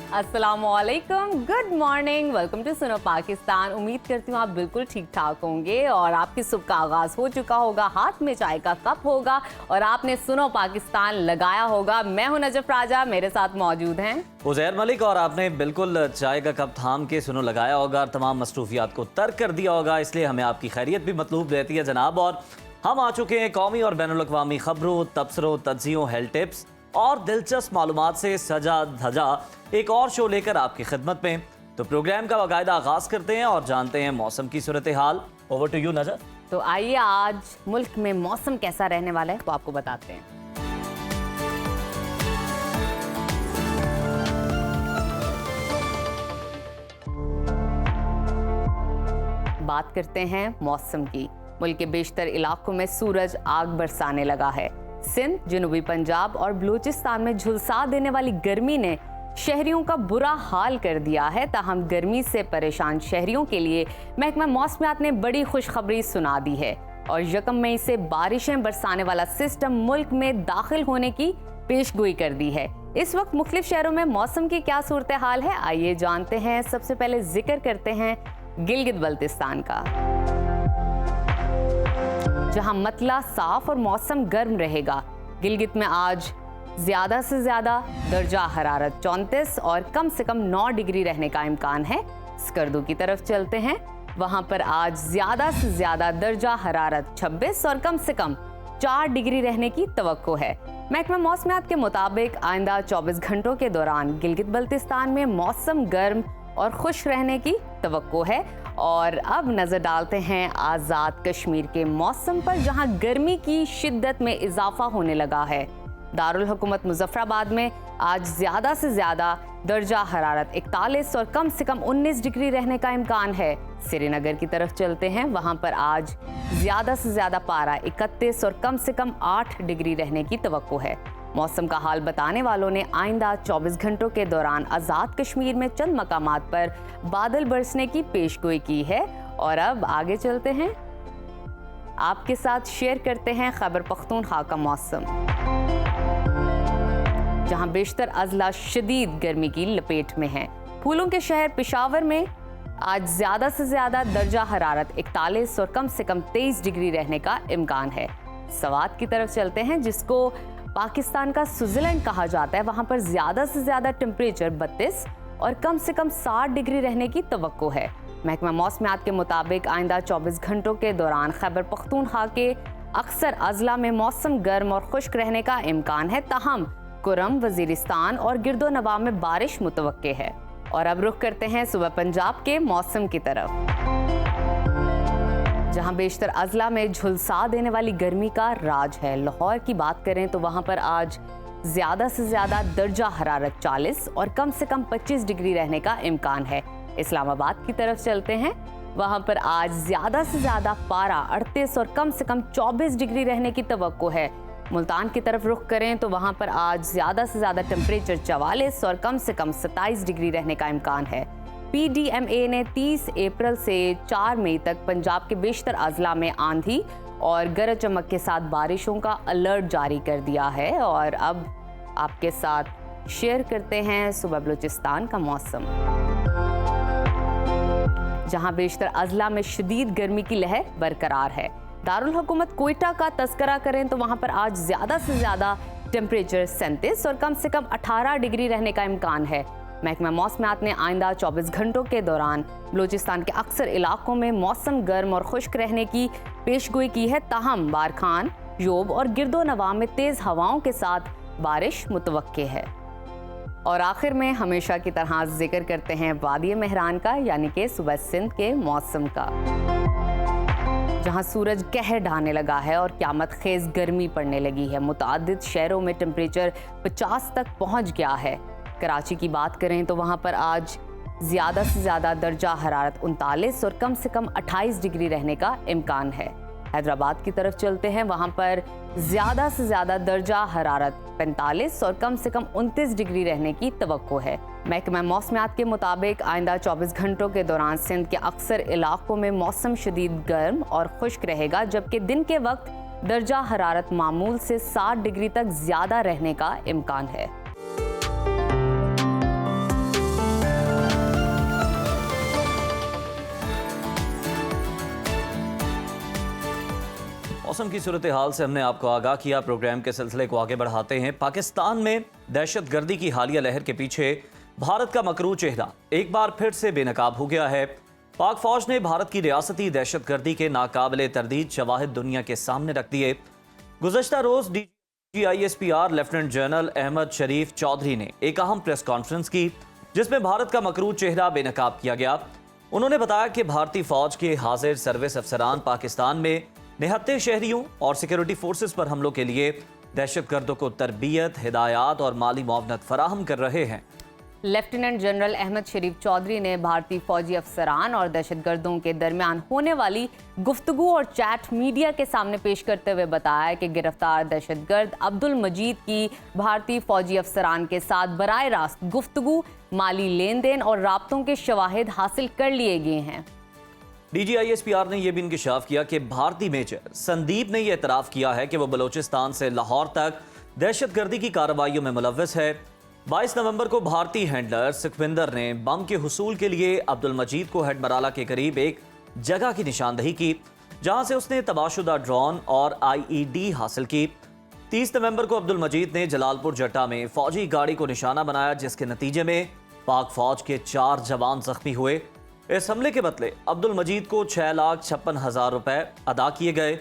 अस्सलामुअलैकुम, good morning, welcome to Suno Pakistan. उम्मीद करती हूँ आप बिल्कुल ठीक ठाक होंगे और आपकी सुबह का आगाज़ हो चुका होगा, हाथ में चाय का कप होगा और आपने सुनो पाकिस्तान लगाया होगा। मैं हूँ नजफ राजा, मेरे साथ मौजूद हैं उज़ैर मलिक और आपने बिल्कुल चाय का कप थाम के सुनो लगाया होगा और तमाम मसरूफियात को तर्क कर दिया होगा, इसलिए हमें आपकी खैरियत भी मतलूब रहती है जनाब। और हम आ चुके हैं कौमी और बैनुल-अक़वामी खबरों, तबसरों, तज्ज़ियों, हेल्थ टिप्स और दिलचस्प मालूमात से सजा धजा एक और शो लेकर आपकी खिदमत में। तो प्रोग्राम का बाकायदा आगाज़ करते हैं और जानते हैं मौसम की सूरत हाल। ओवर टू यू नजर। तो आइए आज मुल्क में मौसम कैसा रहने वाला है तो आपको बताते हैं। बात करते हैं मौसम की। मुल्क के बेशतर इलाकों में सूरज आग बरसाने लगा है। सिंध, जनूबी पंजाब और बलूचिस्तान में झुलसा देने वाली गर्मी ने शहरियों का बुरा हाल कर दिया है। ताहम गर्मी से परेशान शहरियों के लिए महकमा मौसमियात ने बड़ी खुशखबरी सुना दी है और 1 मई से बारिशें बरसाने वाला सिस्टम मुल्क में दाखिल होने की पेशगोई कर दी है। इस वक्त मुख्तलिफ शहरों में मौसम की क्या सूरत हाल है, आइए जानते हैं। सबसे पहले जिक्र करते हैं गिलगित बल्तिस्तान का, जहां मतला साफ और मौसम गर्म रहेगा। गिलगित में आज ज्यादा से ज्यादा दर्जा हरारत 34 और कम से कम 9 डिग्री रहने का इम्कान है। स्कर्दू की तरफ चलते हैं, वहां पर आज ज्यादा से ज्यादा दर्जा हरारत 26 और कम से कम 4 डिग्री रहने की तवक्को है। महकमा मौसमियात के मुताबिक आइंदा 24 घंटों के दौरान गिलगित बल्तिस्तान में मौसम गर्म और खुश रहने की तवक्को है। और अब नजर डालते हैं आज़ाद कश्मीर के मौसम पर, जहां गर्मी की शिद्दत में इजाफा होने लगा है। दारुल हुकूमत मुजफ्फराबाद में आज ज्यादा से ज्यादा दर्जा हरारत 41 और कम से कम 19 डिग्री रहने का इम्कान है। श्रीनगर की तरफ चलते हैं, वहां पर आज ज्यादा से ज्यादा पारा 31 और कम से कम 8 डिग्री रहने की तवक्को है। मौसम का हाल बताने वालों ने आइंदा 24 घंटों के दौरान आज़ाद कश्मीर में चंद मकामात पर बादल बरसने की पेशगोई की है। और अब आगे चलते हैं, आपके साथ शेयर करते हैं खैबर पख्तूनख्वा का मौसम, जहां बेशतर अजला शदीद गर्मी की लपेट में हैं। फूलों के शहर पेशावर में आज ज्यादा से ज्यादा दर्जा हरारत 41 और कम से कम 23 डिग्री रहने का इम्कान है। सवात की तरफ चलते हैं, जिसको पाकिस्तान का स्विट्जरलैंड कहा जाता है। वहां पर ज्यादा से ज्यादा टेम्परेचर 32 और कम से कम 60 डिग्री रहने की तवक्को है। महकमा मौसमियात के मुताबिक आइंदा 24 घंटों के दौरान खैबर पख्तूनख्वा के अक्सर अजला में मौसम गर्म और खुश्क रहने का इम्कान है। ताहम कुरम, वजीरिस्तान और गिरदो नवाब में बारिश मुतवक्के है। और अब रुख करते हैं सुबह पंजाब के मौसम की तरफ, जहां बेशतर अजला में झुलसा देने वाली गर्मी का राज है। लाहौर की बात करें तो वहां पर आज ज्यादा से ज्यादा दर्जा हरारत 40 और कम से कम 25 डिग्री रहने का इम्कान है। इस्लामाबाद की तरफ चलते हैं, वहां पर आज ज्यादा से ज्यादा पारा 38 और कम से कम 24 डिग्री रहने की तवक्को है। मुल्तान की तरफ रुख करें तो वहां पर आज ज्यादा से ज्यादा टेम्परेचर 44 और कम से कम 27 डिग्री रहने का इम्कान है। PDMA ने 30 अप्रैल से 4 मई तक पंजाब के बेशतर अजला में आंधी और गरज चमक के साथ बारिशों का अलर्ट जारी कर दिया है। और अब आपके साथ शेयर करते हैं सुबह बलूचिस्तान का मौसम, जहां बेशतर अजला में शदीद गर्मी की लहर बरकरार है। दारुल हुकूमत कोयटा का तस्करा करें तो वहां पर आज ज्यादा से ज्यादा टेम्परेचर 37 और कम से कम 18 डिग्री रहने का इम्कान है। महकमा मौसमियात ने आइंदा 24 घंटों के दौरान बलूचिस्तान के अक्सर इलाकों में मौसम गर्म और खुश्क रहने की पेशगोई की है। ताहम बारखान, योब और गिरदो नवाब में तेज हवाओं के साथ बारिश मुतवक्के है। और आखिर में हमेशा की तरह जिक्र करते हैं वादी मेहरान का, यानी कि सुबह सिंध के मौसम का, जहां सूरज कहर ढाने लगा है और क़यामत खेज गर्मी पड़ने लगी है। मुतादिद शहरों में टेम्परेचर 50 तक पहुंच गया है। कराची की बात करें तो वहां पर आज ज्यादा से ज्यादा दर्जा हरारत 39 और कम से कम 28 डिग्री रहने का इम्कान है। हैदराबाद की तरफ चलते हैं, वहां पर ज्यादा से ज्यादा दर्जा हरारत 45 और कम से कम 29 डिग्री रहने की तवक्को है। महकमा मौसमियात के मुताबिक आइंदा 24 घंटों के दौरान सिंध के अक्सर इलाकों में मौसम शदीद गर्म और खुश्क रहेगा, जबकि दिन के वक्त दर्जा हरारत मामूल से 60 डिग्री तक ज्यादा रहने का इम्कान है। मौसम की सूरत हाल से हमने आपको आगाह किया। प्रोग्राम के सिलसिले को आगे बढ़ाते हैं। पाकिस्तान में दहशतगर्दी की हालिया लहर के पीछे भारत का मकरू चेहरा एक बार फिर से बेनकाब हो गया है। पाक फौज ने भारत की रियासती दहशतगर्दी के नाकाबिले तरदीद शवाहिद दुनिया के सामने रख दिए। गुज़श्ता रोज DGISPR लेफ्टिनेंट जनरल अहमद शरीफ चौधरी ने एक अहम प्रेस कॉन्फ्रेंस की, जिसमें भारत का मकरू चेहरा बेनकाब किया गया। उन्होंने बताया कि भारतीय फौज के हाजिर सर्विस अफसरान पाकिस्तान में निहत्ते शहरियों और सिक्योरिटी फोर्सेस पर हमलों के लिए दहशतगर्दों को तरबियत, हिदायत और माली मुआवनत फराहम कर रहे हैं। लेफ्टिनेंट जनरल अहमद शरीफ चौधरी ने भारतीय फौजी अफसरान और दहशतगर्दों के दरमियान होने वाली गुफ्तगू और चैट मीडिया के सामने पेश करते हुए बताया कि गिरफ्तार दहशतगर्द अब्दुल मजीद की भारतीय फौजी अफसरान के साथ बराह रास्त गुफ्तगू, माली लेन देन और राब्तों के शवाहिद हासिल कर लिए गए हैं। DGISPR ने यह भी इंकशाफ किया कि भारतीय मेजर संदीप ने यह एतराफ़ किया है कि वह बलोचिस्तान से लाहौर तक दहशतगर्दी की कार्रवाइयों में मुलव्वस है। 22 नवंबर को भारतीय हैंडलर सुखविंदर ने बम के हुसूल के लिए अब्दुल मजीद को हेडमराला के करीब एक जगह की निशानदही की, जहां से उसने तबाहशुदा ड्रोन और IED हासिल की। 30 नवंबर को अब्दुल मजीद ने जलालपुर जट्टा में फौजी गाड़ी को निशाना बनाया, जिसके नतीजे में पाक फौज के 4 जवान जख्मी हुए। इस हमले के बदले अब्दुल मजीद को 6,56,000 रुपए अदा किए गए।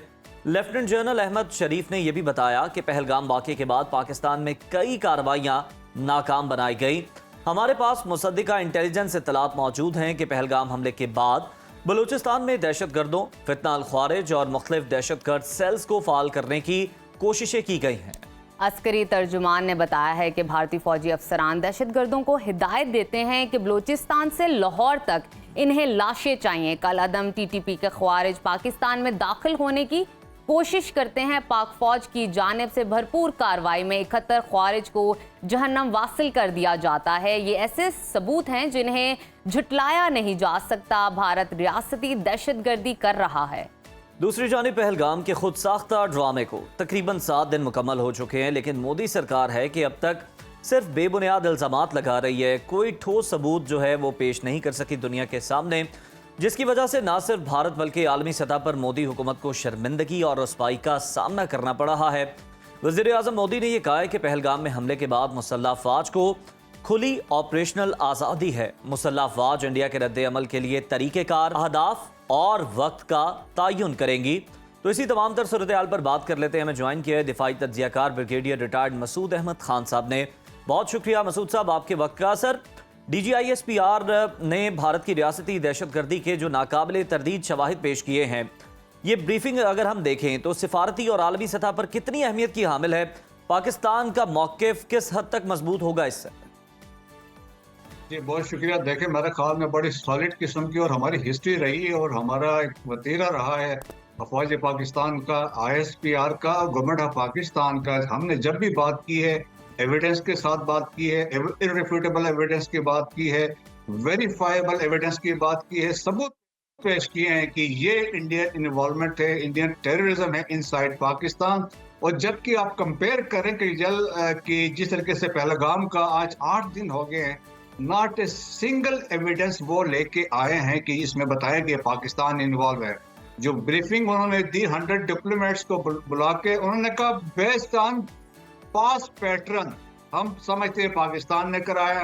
लेफ्टिनेंट जनरल अहमद शरीफ ने यह भी बताया कि पहलगाम वाक़े के बाद पाकिस्तान में कई कार्रवाइयां नाकाम बनाई गई। हमारे पास मुसद्दिका इंटेलिजेंस इत्तलात मौजूद हैं कि पहलगाम हमले के बाद बलूचिस्तान में दहशतगर्दों, फितना अल ख्वारिज और मुख्तलिफ दहशतगर्द सेल्स को फाल करने की कोशिशें की गई हैं। अस्करी तर्जुमान ने बताया है कि भारतीय फौजी अफसरान दहशतगर्दों को हिदायत देते हैं कि बलूचिस्तान से लाहौर तक इन्हें लाशें चाहिए। कल अदम TTP के ख्वारिज पाकिस्तान में दाखिल होने की कोशिश करते हैं। पाक फौज की जानिब से भरपूर कार्रवाई में 71 ख्वारिज को जहन्नम वासिल कर दिया जाता है। ये ऐसे सबूत हैं जिन्हें झुटलाया नहीं जा सकता। भारत रियासती दहशतगर्दी कर रहा है। दूसरी जानिब पहलगाम के खुद साख्ता ड्रामे को तकरीबन 7 दिन मुकम्मल हो चुके हैं, लेकिन मोदी सरकार है कि अब तक सिर्फ बेबुनियाद इल्जामात लगा रही है। कोई ठोस सबूत जो है वो पेश नहीं कर सकी दुनिया के सामने, जिसकी वजह से ना सिर्फ भारत बल्कि आलमी सतह पर मोदी हुकूमत को शर्मिंदगी और रुसवाई का सामना करना पड़ रहा है। वज़ीर आज़म मोदी ने यह कहा है कि पहलगाम में हमले के बाद मुसल्लह अफ़वाज को खुली ऑपरेशनल आज़ादी है। मुसल्लह अफ़वाज इंडिया के रद्द अमल के लिए तरीक़ेकार, अहदाफ और वक्त का तयन करेंगी। तो इसी तमाम तर सूरत हाल पर बात कर लेते हैं। हमें ज्वाइन किया है दिफाई तज्ज़ियाकार ब्रिगेडियर रिटायर्ड मसूद अहमद खान साहब ने। बहुत शुक्रिया मसूद साहब आपके वक्त का। सर, DGISPR ने भारत की रियासती दहशतगर्दी के जो नाकाबिले तरदीद शवाहिद पेश किए हैं, ये ब्रीफिंग अगर हम देखें तो सिफारती और आलमी सतह पर कितनी अहमियत की हामिल है? पाकिस्तान का मौक़िफ़ किस हद तक मजबूत होगा इससे? जी बहुत शुक्रिया। देखें, मेरे ख्याल में बड़ी सॉलिड किस्म की और हमारी हिस्ट्री रही है और हमारा एक वतीरा रहा है अफवाज पाकिस्तान का, ISPR का, गवर्नमेंट ऑफ पाकिस्तान का। हमने जब भी बात की है एविडेंस के साथ बात की है, इररिफ्यूटेबल एविडेंस की बात की है, वेरीफाइबल एविडेंस की बात की है, सबूत पेश किए हैं कि ये इंडियन इन्वॉल्वमेंट है, इंडियन टेररिज्म है इनसाइड पाकिस्तान। और जबकि आप कंपेयर करें कि जिस तरीके से पहलगाम का आज 8 दिन हो गए हैं, नॉट ए सिंगल एविडेंस वो लेके आए हैं कि इसमें बताया कि पाकिस्तान इन्वॉल्व है। जो ब्रीफिंग उन्होंने दी 100 डिप्लोमेट्स को बुला के, उन्होंने कहा बेस्ड ऑन पास्ट पैटर्न हम समझते हैं पाकिस्तान ने कराया।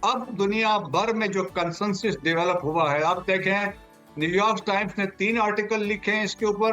अब दुनिया भर में जो कंसेंसस डेवलप हुआ है, आप देखें न्यूयॉर्क टाइम्स ने 3 आर्टिकल लिखे हैं इसके ऊपर।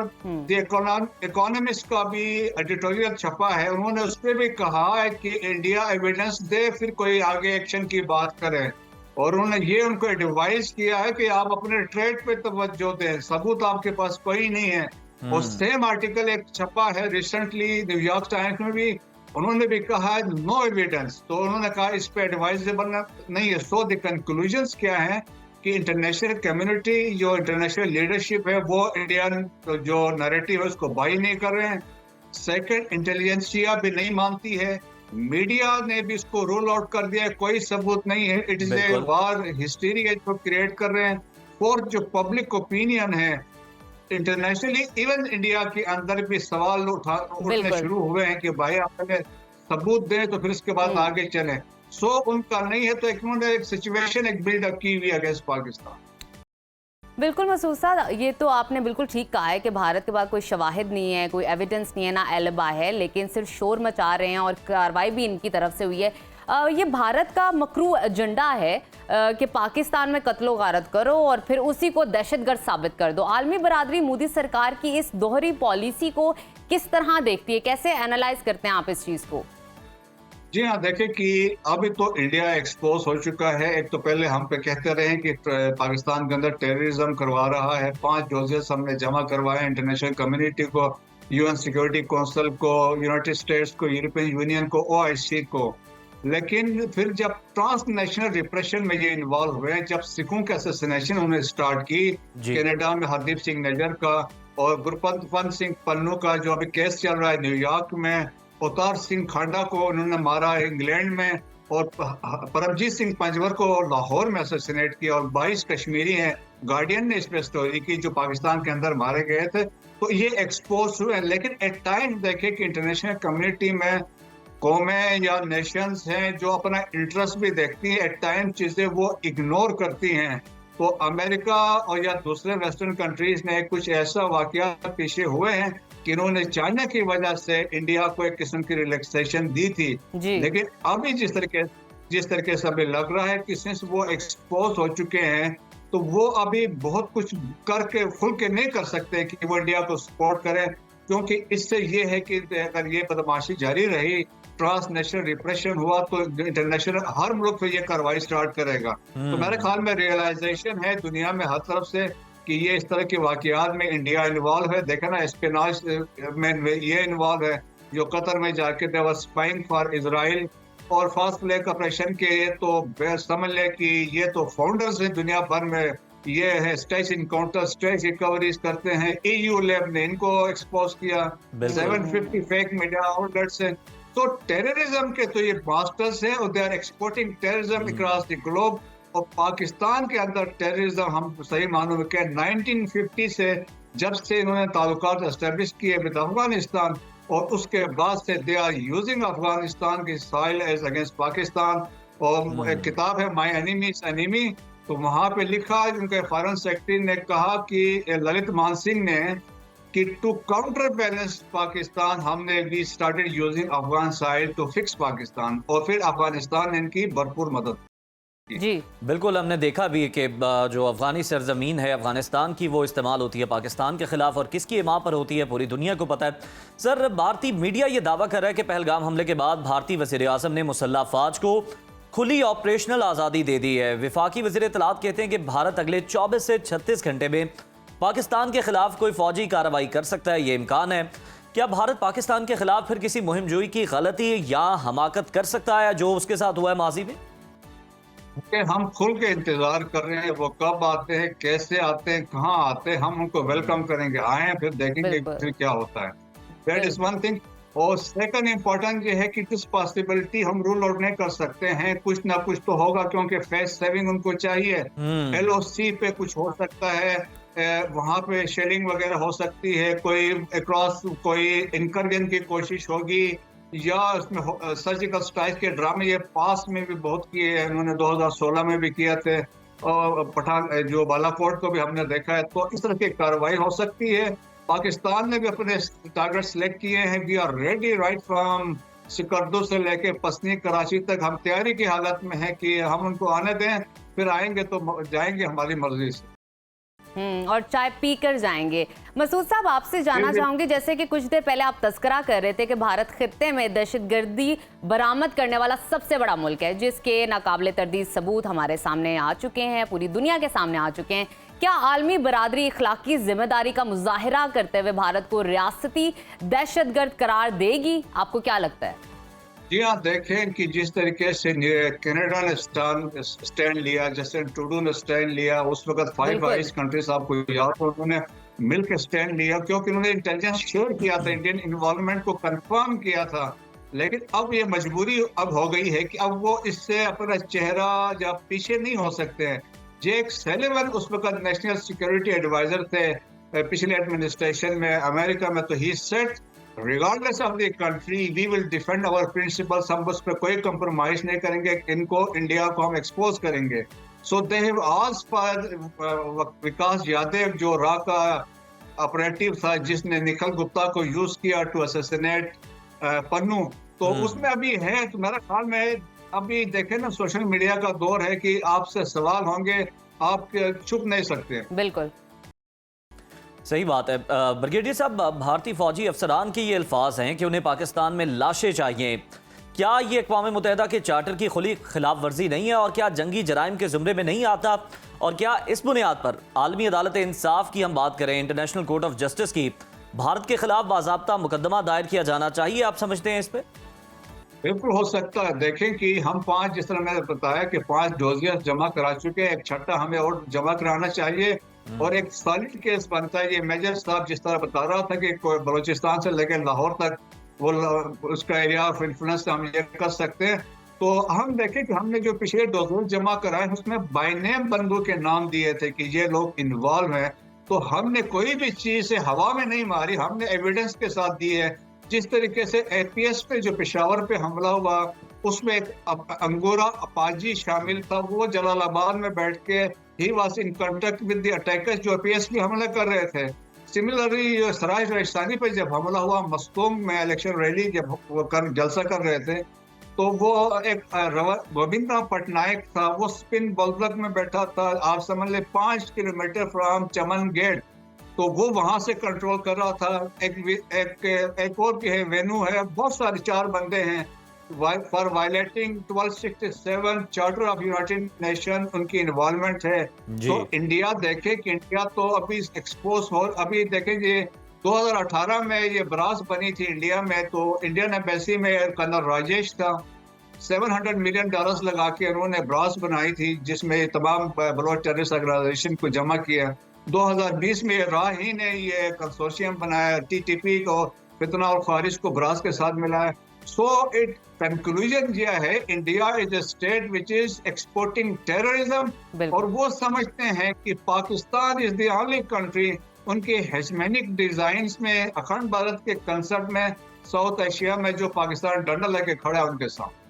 इकोनॉमिस्ट का भी एडिटोरियल छपा है, उन्होंने उस पर भी कहा है कि इंडिया एविडेंस दे फिर कोई आगे एक्शन की बात करें। और उन्होंने ये उनको एडवाइस किया है कि आप अपने ट्रेड पे तवज्जो दें, सबूत आपके पास कोई नहीं है। और सेम आर्टिकल एक छपा है रिसेंटली न्यूयॉर्क टाइम्स में भी, उन्होंने भी कहा है नो एविडेंस। तो उन्होंने कहा इस पे एडवाइजेबल नहीं है। सो द कंक्लूजन्स क्या है कि इंटरनेशनल कम्युनिटी, जो इंटरनेशनल लीडरशिप है, वो इंडियन जो नैरेटिव है उसको बाई नहीं कर रहे हैं। सेकंड, इंटेलिजेंसिया भी नहीं मानती है, मीडिया ने भी इसको रूल आउट कर दिया है, कोई सबूत नहीं है, it is a war hysteria जो क्रिएट कर रहे हैं। फोर्थ, जो पब्लिक ओपिनियन है इंटरनेशनली, इवन इंडिया के अंदर भी सवाल उठने शुरू हुए हैं कि भाई आप पहले सबूत दें तो फिर उसके बाद आगे चलें। सो उनका नहीं है, तो उन्होंने एक सिचुएशन एक बिल्डअप की हुई अगेंस्ट पाकिस्तान। बिल्कुल मसूद साहब, ये तो आपने बिल्कुल ठीक कहा है कि भारत के पास कोई शवाहिद नहीं है, कोई एविडेंस नहीं है, ना एलिबा है, लेकिन सिर्फ शोर मचा रहे हैं और कार्रवाई भी इनकी तरफ से हुई है। ये भारत का मकरू एजेंडा है कि पाकिस्तान में कत्लो गारत करो और फिर उसी को दहशतगर्द साबित कर दो। आलमी बरादरी मोदी सरकार की इस दोहरी पॉलिसी को किस तरह देखती है, कैसे एनालाइज करते हैं आप इस चीज़ को? जी हाँ, देखें कि अभी तो इंडिया एक्सपोज हो चुका है। एक तो पहले हम पे कहते रहे कि पाकिस्तान के अंदर टेररिज्म करवा रहा है, 5 डोजेस हमने जमा करवाए इंटरनेशनल कम्युनिटी को, यूएन सिक्योरिटी काउंसिल को, यूनाइटेड स्टेट्स को, यूरोपियन यूनियन को, ओआईसी को। लेकिन फिर जब ट्रांसनेशनल रिप्रेशन में ये इन्वॉल्व हुए, जब सिखों के असैसिनेशन उन्होंने स्टार्ट की, कनाडा में हरदीप सिंह नजर का और गुरपंत सिंह पन्नू का जो अभी केस चल रहा है न्यूयॉर्क में, अवतार सिंह खांडा को उन्होंने मारा इंग्लैंड में, और परमजीत सिंह पंजवर को लाहौर में असैसिनेट किया, और 22 कश्मीरी हैं, गार्डियन ने इस पर स्टोरी की, जो पाकिस्तान के अंदर मारे गए थे। तो ये एक्सपोज हुए। लेकिन एट टाइम देखे कि इंटरनेशनल कम्युनिटी में कौमें या नेशंस हैं जो अपना इंटरेस्ट भी देखती हैं, एट टाइम चीज़ें वो इग्नोर करती हैं। तो अमेरिका और या दूसरे वेस्टर्न कंट्रीज ने कुछ ऐसा वाकया पीछे हुए हैं कि इन्होंने चाइना की वजह से इंडिया को एक किस्म की रिलैक्सेशन दी थी। लेकिन अभी जिस तरीके से अभी लग रहा है कि सिंस वो एक्सपोज हो चुके हैं, तो वो अभी बहुत कुछ करके खुल के नहीं कर सकते कि वो इंडिया को सपोर्ट करें, क्योंकि इससे ये है कि अगर ये बदमाशी जारी रही, ट्रांसनेशनल रिप्रेशन हुआ, तो इंटरनेशनल हर मुल्क पे ये कार्रवाई स्टार्ट करेगा। तो मेरे ख्याल में रियलाइजेशन है दुनिया में हर तरफ से कि ये इस तरह के वाकयात में इंडिया इन्वॉल्व है। देखे ना, एस्पिनाज में ये इन्वॉल्व है, जो कतर में जाके दे वर स्पाइंग फॉर इजराइल, और फास्ट फ्लैग ऑपरेशन के तो समझ ले कि ये तो फाउंडर्स हैं दुनिया भर में, ये है स्टेज इनकाउंटर, स्टेज रिकवरीज करते हैं। EU लैब ने इनको एक्सपोज किया, 750 फेक मीडिया आउटलेट्स हैं। तो टेररिज्म के तो ये मास्टर्स हैं और they are exporting terrorism across the globe. और पाकिस्तान के अंदर टेररिज्म हम सही मानों में क्या 1950 से जब से इन्होंने ताल्लुकात एस्टेब्लिश किए विद अफगानिस्तान, और उसके बाद से दे आर यूजिंग अफगानिस्तान की सॉइल एज अगेंस्ट पाकिस्तान। और एक किताब है माय एनिमीज एनिमी, तो वहाँ पे लिखा, उनके फॉरेन सेक्रेटरी ने कहा कि ललित मानसिंह ने कि टू काउंटर बैलेंस पाकिस्तान हमने we started using Afghan soil to fix Pakistan, और फिर अफगानिस्तान ने इनकी भरपूर मदद। जी बिल्कुल, हमने देखा भी कि जो अफगानी सरजमीन है अफगानिस्तान की, वो इस्तेमाल होती है पाकिस्तान के खिलाफ, और किसकी इमाम पर होती है पूरी दुनिया को पता है। सर, भारतीय मीडिया ये दावा कर रहा है कि पहलगाम हमले के बाद भारतीय वज़ीर आज़म ने मुसल्लह अफवाज को खुली ऑपरेशनल आज़ादी दे दी है। वफाकी वज़ीर इत्तलात कहते हैं कि भारत अगले 24 से 36 घंटे में पाकिस्तान के खिलाफ कोई फौजी कार्रवाई कर सकता है, ये इम्कान है। क्या भारत पाकिस्तान के खिलाफ फिर किसी मुहिम जोई की गलती या हमाकत कर सकता है जो उसके साथ हुआ है माजी में? हम खुल के इंतजार कर रहे हैं, वो कब आते हैं, कैसे आते हैं, कहाँ आते हैं, हम उनको वेलकम करेंगे, आए फिर देखेंगे फिर क्या होता है। That is one thing. और सेकंड इम्पोर्टेंट ये है कि किस पॉसिबिलिटी हम रूल आउट नहीं कर सकते हैं, कुछ ना कुछ तो होगा, क्योंकि फेस सेविंग उनको चाहिए। LOC पे कुछ हो सकता है, वहाँ पे शेलिंग वगैरह हो सकती है, कोई अक्रॉस कोई इनकर्जन की कोशिश होगी, या उसमें सर्जिकल स्ट्राइक के ड्रामे ये पास में भी बहुत किए हैं, उन्होंने 2016 में भी किए थे, और पठान जो बालाकोट को भी हमने देखा है। तो इस तरह की कार्रवाई हो सकती है। पाकिस्तान ने भी अपने टारगेट सेलेक्ट किए हैं। We are ready right from Skardu से लेके पसनी कराची तक, हम तैयारी की हालत में है कि हम उनको आने दें, फिर आएंगे तो जाएंगे हमारी मर्जी से। और चाय पी कर जाएंगे। मसूद साहब, आपसे जानना चाहूंगी, जैसे कि कुछ देर पहले आप तस्करा कर रहे थे कि भारत खित्ते में दहशतगर्दी बरामद करने वाला सबसे बड़ा मुल्क है, जिसके नाकाबिले तरदीद सबूत हमारे सामने आ चुके हैं, पूरी दुनिया के सामने आ चुके हैं। क्या आलमी बरादरी इखलाकी जिम्मेदारी का मुजाहिरा करते हुए भारत को रियासती दहशतगर्द करार देगी? आपको क्या लगता है? जी हाँ, देखें कि जिस तरीके से कनाडा ने स्टैंड लिया, जैसे ट्रूडो ने स्टैंड लिया, उस वक्त 5 आइस कंट्रीज आपको याद हो, उन्होंने मिलकर स्टैंड लिया, क्योंकि उन्होंने इंटेलिजेंस शेयर किया था, इंडियन इन्वॉल्वमेंट को कंफर्म किया था। लेकिन अब ये मजबूरी अब हो गई है कि अब वो इससे अपना चेहरा या पीछे नहीं हो सकते हैं। जेक सैलिवन उस वक्त नेशनल सिक्योरिटी एडवाइजर थे पिछले एडमिनिस्ट्रेशन में अमेरिका में, तो he said regardless of the country we will defend our principles, हम उस पर कोई कंप्रोमाइज नहीं करेंगे, इनको इंडिया को हम एक्सपोज करेंगे। So they have asked for विकास यादव जो रा का ऑपरेटिव था जिसने निखिल गुप्ता को यूज किया टू असैसिनेट पन्नू, तो उसमें अभी है। तो मेरा ख्याल में अभी देखें ना, सोशल मीडिया का दौर है कि आपसे सवाल होंगे, आप छुप नहीं सकते। बिल्कुल सही बात है। ब्रिगेडियर साहब, भारतीय फौजी अफसरान के ये अल्फाज हैं कि उन्हें पाकिस्तान में लाशें चाहिए। क्या ये अक़वाम मुत्तहिदा के चार्टर की खुली खिलाफ वर्जी नहीं है, और क्या जंगी जराइम के ज़ुमरे में नहीं आता? और क्या इस बुनियाद पर आलमी अदालत इंसाफ की हम बात करें, इंटरनेशनल कोर्ट ऑफ जस्टिस की, भारत के खिलाफ बाज़ाब्ता मुकदमा दायर किया जाना चाहिए? आप समझते हैं इस पर? बिल्कुल हो सकता है। देखें कि हम 5, जिस तरह मैंने बताया कि 5 डोजियर जमा करा चुके हैं, एक छठा हमें और जमा कराना चाहिए, और एक सॉलिड केस बनता है। ये मेजर साहब जिस तरह बता रहा था कि बलूचिस्तान से लेकर लाहौर तक वो उसका एरिया ऑफ इन्फ्लुएंस हम ये कर सकते हैं। तो हम देखें कि हमने जो पिछले डोजियर जमा कराए उसमें बाय नेम बंदों के नाम दिए थे कि ये लोग इन्वॉल्व हैं। तो हमने कोई भी चीज़ से हवा में नहीं मारी, हमने एविडेंस के साथ दी है। जिस तरीके से APS पे जो पेशावर पे हमला हुआ, उसमें एक अंगोरा अपाजी शामिल था, वो जलालाबाद में बैठ के he was in contact with the attackers जो APS पे हमला कर रहे थे। सिमिलरली सराय राजस्थानी पे जब हमला हुआ मस्तूम में, इलेक्शन रैली जब वो जलसा कर रहे थे, तो वो एक गोविंदा पटनायक था, वो स्पिन बल्लक में बैठा था, आप समझ ले 5 किलोमीटर फ्रॉम चमन गेट, तो वो वहां से कंट्रोल कर रहा था। एक और भी है, वेनू है, बहुत सारे 4 बंदे हैं for violating 1267 charter of United nation, उनकी इन्वॉल्वमेंट है। तो इंडिया देखे कि इंडिया तो अभी एक्सपोज हो, अभी देखेंगे 2018 में ये ब्रास बनी थी इंडिया में, तो इंडियन एम्बेसी में कर्नल राजेश था, $700 मिलियन लगा के उन्होंने ब्रास बनाई थी, जिसमें तमाम बलोच टेररिस्ट ऑर्गेनाइजेशन को जमा किया। 2020 में राही ने ये कंसोर्शियम बनाया, TTP को, फितना और खारिज को ब्रास के साथ मिलाया। सो इट कंक्लूजन यह है, India is a state which is exporting terrorism, और वो समझते हैं कि Pakistan is the only country, उनके हेजमेनिक डिजाइन्स में, अखंड भारत के कंसेप्ट में, साउथ एशिया में जो पाकिस्तान डंडा लेके खड़ा है उनके साथ।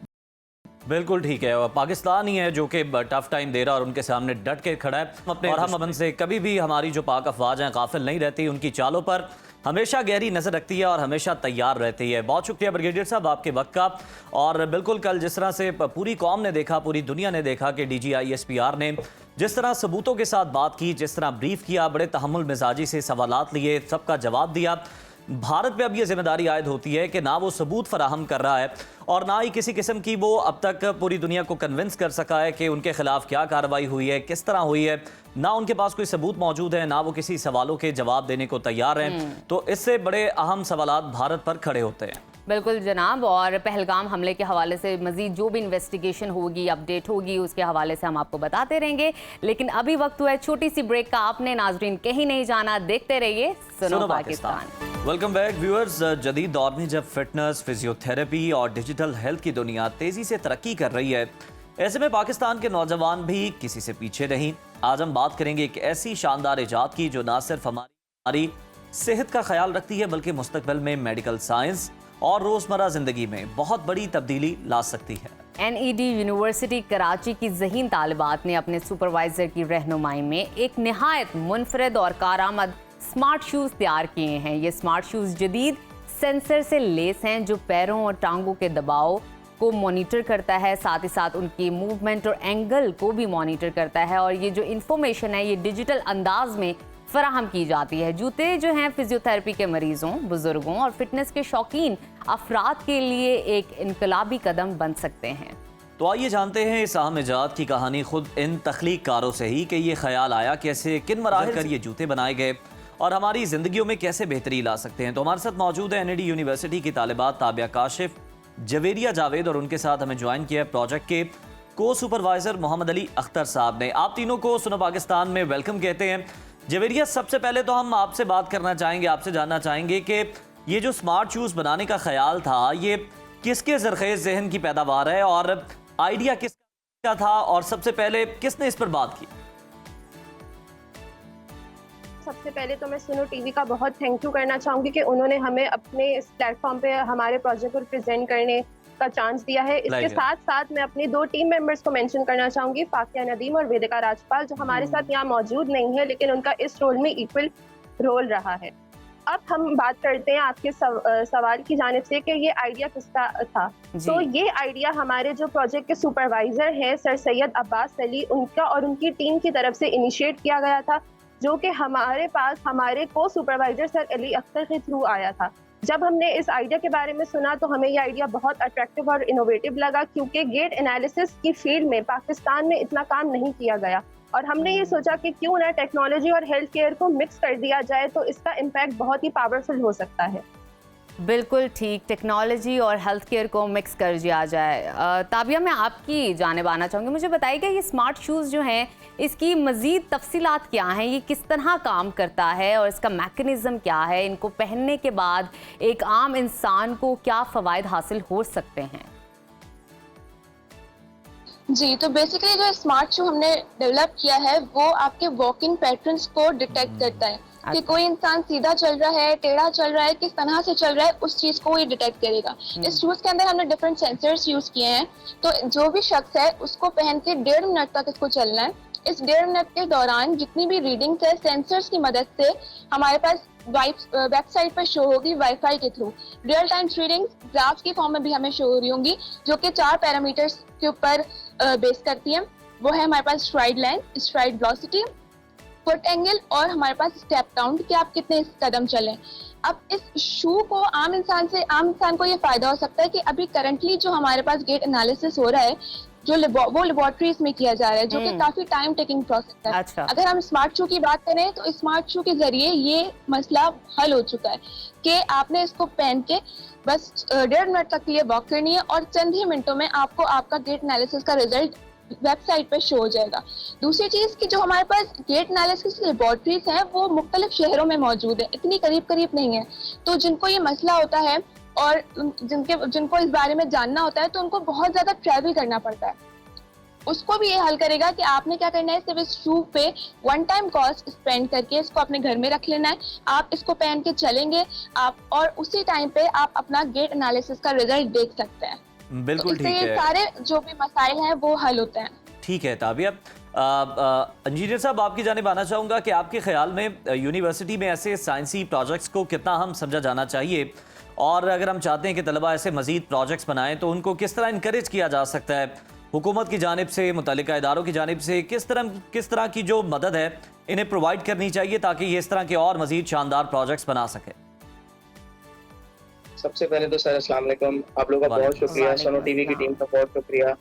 बिल्कुल ठीक है, और पाकिस्तान ही है जो कि टफ टाइम दे रहा है और उनके सामने डट के खड़ा है अपने, और हम अमन से कभी भी, हमारी जो पाक अफवाज हैं गाफिल नहीं रहती, उनकी चालों पर हमेशा गहरी नज़र रखती है और हमेशा तैयार रहती है। बहुत शुक्रिया ब्रिगेडियर साहब आपके वक्त का। और बिल्कुल कल जिस तरह से पूरी कौम ने देखा, पूरी दुनिया ने देखा कि DGI SPR ने जिस तरह सबूतों के साथ बात की, जिस तरह ब्रीफ किया, बड़े तहम्मुल मिजाजी से सवालात लिए, सबका जवाब दिया, भारत पे अब ये जिम्मेदारी आयद होती है कि ना वो सबूत फराहम कर रहा है और ना ही किसी किस्म की वो अब तक पूरी दुनिया को कन्विंस कर सका है कि उनके खिलाफ क्या कार्रवाई हुई है, किस तरह हुई है। ना उनके पास कोई सबूत मौजूद है, ना वो किसी सवालों के जवाब देने को तैयार हैं। तो इससे बड़े अहम सवालात भारत पर खड़े होते हैं। बिल्कुल जनाब, और पहलगाम हमले के हवाले से मजीद जो भी इन्वेस्टिगेशन होगी, अपडेट होगी, उसके हवाले से हम आपको बताते रहेंगे। लेकिन अभी वक्त हुआ है छोटी सी ब्रेक का। आपने नाजरीन कहीं नहीं जाना, देखते रहिए सुनो पाकिस्तान। Welcome back viewers. जदीद दौर में जब फिटनेस, फिजियोथेरेपी और डिजिटल हेल्थ की दुनिया तेजी से तरक्की कर रही है, ऐसे में पाकिस्तान के नौजवान भी किसी से पीछे नहीं। आज हम बात करेंगे एक ऐसी शानदार इजाद की जो ना सिर्फ हमारी सेहत का ख्याल रखती है, बल्कि मुस्तकबिल में मेडिकल साइंस और रोजमर्रा जिंदगी में बहुत बड़ी तब्दीली ला सकती है। NED यूनिवर्सिटी कराची की ज़हीन तालिबात ने अपने सुपरवाइजर की रहनुमाई में एक निहायत मुनफरद और कारआमद स्मार्ट शूज़ तैयार किए हैं। ये स्मार्ट शूज़ जदीद सेंसर से लेस हैं जो पैरों और टांगों के दबाव को मॉनिटर करता है, साथ ही साथ उनकी मूवमेंट और एंगल को भी मॉनिटर करता है। और ये जो इन्फॉर्मेशन है ये डिजिटल अंदाज में फराहम की जाती है। जूते जो हैं फिजियोथेरेपी के मरीजों, बुजुर्गों और फिटनेस के शौकीन अफराद के लिए एक इनकलाबी कदम बन सकते हैं। तो आइए जानते हैं इस अहम इजाद की कहानी खुद इन तख्लीक कारों से ही कि ये ख्याल आया कैसे, किन मराहिल कर ये जूते बनाए गए और हमारी जिंदगियों में कैसे बेहतरी ला सकते हैं। तो हमारे साथ मौजूद है NED यूनिवर्सिटी की तालिबात ताबिया काशिफ, जवेरिया जावेद और उनके साथ हमें ज्वाइन किया प्रोजेक्ट के को सुपरवाइजर मोहम्मद अली अख्तर साहब ने। आप तीनों को सुनो पाकिस्तान में वेलकम कहते हैं। जवेरिया, सबसे पहले तो हम आपसे बात करना चाहेंगे, आपसे जानना चाहेंगे कि ये जो स्मार्ट शूज़ बनाने का ख्याल था ये किसके ज़रख़ेज़ ज़हन की पैदावार है और आइडिया किसका था और सबसे पहले किसने इस पर बात की? सबसे पहले तो मैं सुनो टीवी का बहुत थैंक यू करना चाहूँगी कि उन्होंने हमें अपने इस प्लेटफॉर्म पे हमारे प्रोजेक्ट को प्रेजेंट करने का चांस दिया है। इसके साथ साथ मैं अपनी 2 टीम मेंबर्स को मेंशन करना चाहूंगी, फाकिया नदीम और वेदिका राजपाल, जो हमारे साथ यहाँ मौजूद नहीं है लेकिन उनका इस रोल में इक्वल रोल रहा है। अब हम बात करते हैं आपके सवाल की जानिब से कि ये आइडिया किसका था। तो ये आइडिया हमारे जो प्रोजेक्ट के सुपरवाइजर हैं सर सैयद अब्बास अली, उनका और उनकी टीम की तरफ से इनिशिएट किया गया था, जो कि हमारे पास हमारे को सुपरवाइजर सर अली अख्तर के थ्रू आया था। जब हमने इस आइडिया के बारे में सुना तो हमें ये आइडिया बहुत अट्रैक्टिव और इनोवेटिव लगा, क्योंकि गेट एनालिसिस की फील्ड में पाकिस्तान में इतना काम नहीं किया गया और हमने ये सोचा कि क्यों ना टेक्नोलॉजी और हेल्थ केयर को मिक्स कर दिया जाए, तो इसका इम्पैक्ट बहुत ही पावरफुल हो सकता है। बिल्कुल ठीक, टेक्नोलॉजी और हेल्थ केयर को मिक्स कर दिया जाए। ताबिया, मैं आपकी जानिब आना चाहूँगी, मुझे बताइएगा ये स्मार्ट शूज़ जो हैं इसकी मज़ीद तफसीलात क्या हैं, ये किस तरह काम करता है और इसका मैकेनिज़्म क्या है, इनको पहनने के बाद एक आम इंसान को क्या फ़वाइद हासिल हो सकते हैं? जी, तो बेसिकली जो स्मार्ट शू हमने डेवलप किया है वो आपके वॉकिंग पैटर्न्स को डिटेक्ट करता है कि कोई इंसान सीधा चल रहा है, टेढ़ा चल रहा है, किस तरह से चल रहा है, उस चीज को ये डिटेक्ट करेगा। इस शूज के अंदर हमने डिफरेंट सेंसर्स यूज किए हैं, तो जो भी शख्स है उसको पहन के 1.5 मिनट तक इसको चलना है। इस 1.5 मिनट के दौरान जितनी भी रीडिंग्स है सेंसर्स की मदद से हमारे पास वेबसाइट पर शो होगी वाईफाई के through. Real time readings graph की फॉर्म में भी हमें शो हो रही होंगी, जो कि 4 पैरामीटर्स के ऊपर बेस करती है। वो है हमारे पास stride length, stride velocity, foot angle और हमारे पास स्टेप काउंट कि आप कितने कदम चलें। अब इस शू को आम इंसान को ये फायदा हो सकता है कि अभी करंटली जो हमारे पास गेट एनालिसिस हो रहा है वो लेबोरेटरीज में किया जा रहा है, जो कि काफी टाइम टेकिंग प्रोसेस है। अच्छा। अगर हम स्मार्ट शू की बात करें तो स्मार्ट शू के जरिए ये मसला हल हो चुका है कि आपने इसको पहन के बस 1.5 मिनट तक के लिए वॉक करनी है और चंद ही मिनटों में आपको आपका गेट एनालिसिस का रिजल्ट वेबसाइट पे शो हो जाएगा। दूसरी चीज कि जो हमारे पास गेट एनालिसिस लेबोरेटरीज हैं वो मुख्तलिफ शहरों में मौजूद है, इतनी करीब नहीं है। तो जिनको ये मसला होता है और जिनको इस बारे में जानना होता है तो उनको बहुत ज्यादा ट्रैवल करना पड़ता है, उसको भी ये हल करेगा कि आपने क्या करना है, सिर्फ इस शू पे 1 टाइम कॉस्ट स्पेंड करके इसको अपने घर में रख लेना है। आप इसको पहन के चलेंगे आप और उसी टाइम पे आप अपना गेट एनालिसिस का रिजल्ट देख सकते हैं। बिल्कुल तो ठीक है, सारे जो भी मसाइल हैं वो हल होते हैं। ठीक है ताबिया। इंजीनियर साहब, आपकी जानिब आना चाहूँगा कि आपके ख्याल में यूनिवर्सिटी में ऐसे साइंसी प्रोजेक्ट्स को कितना हम समझा जाना चाहिए, और अगर हम चाहते हैं कि तलबा ऐसे मजीद प्रोजेक्ट्स बनाएं तो उनको किस तरह इनकरेज किया जा सकता है, हुकूमत की जानिब से, मुतल्लिका इदारों की जानिब से किस तरह की जो मदद है इन्हें प्रोवाइड करनी चाहिए ताकि ये इस तरह के और मजीद शानदार प्रोजेक्ट्स बना सकें? सबसे पहले तो सर अस्सलाम वालेकुम, आप लोगों का बहुत शुक्रिया, सोनो टीवी की टीम का बहुत शुक्रिया,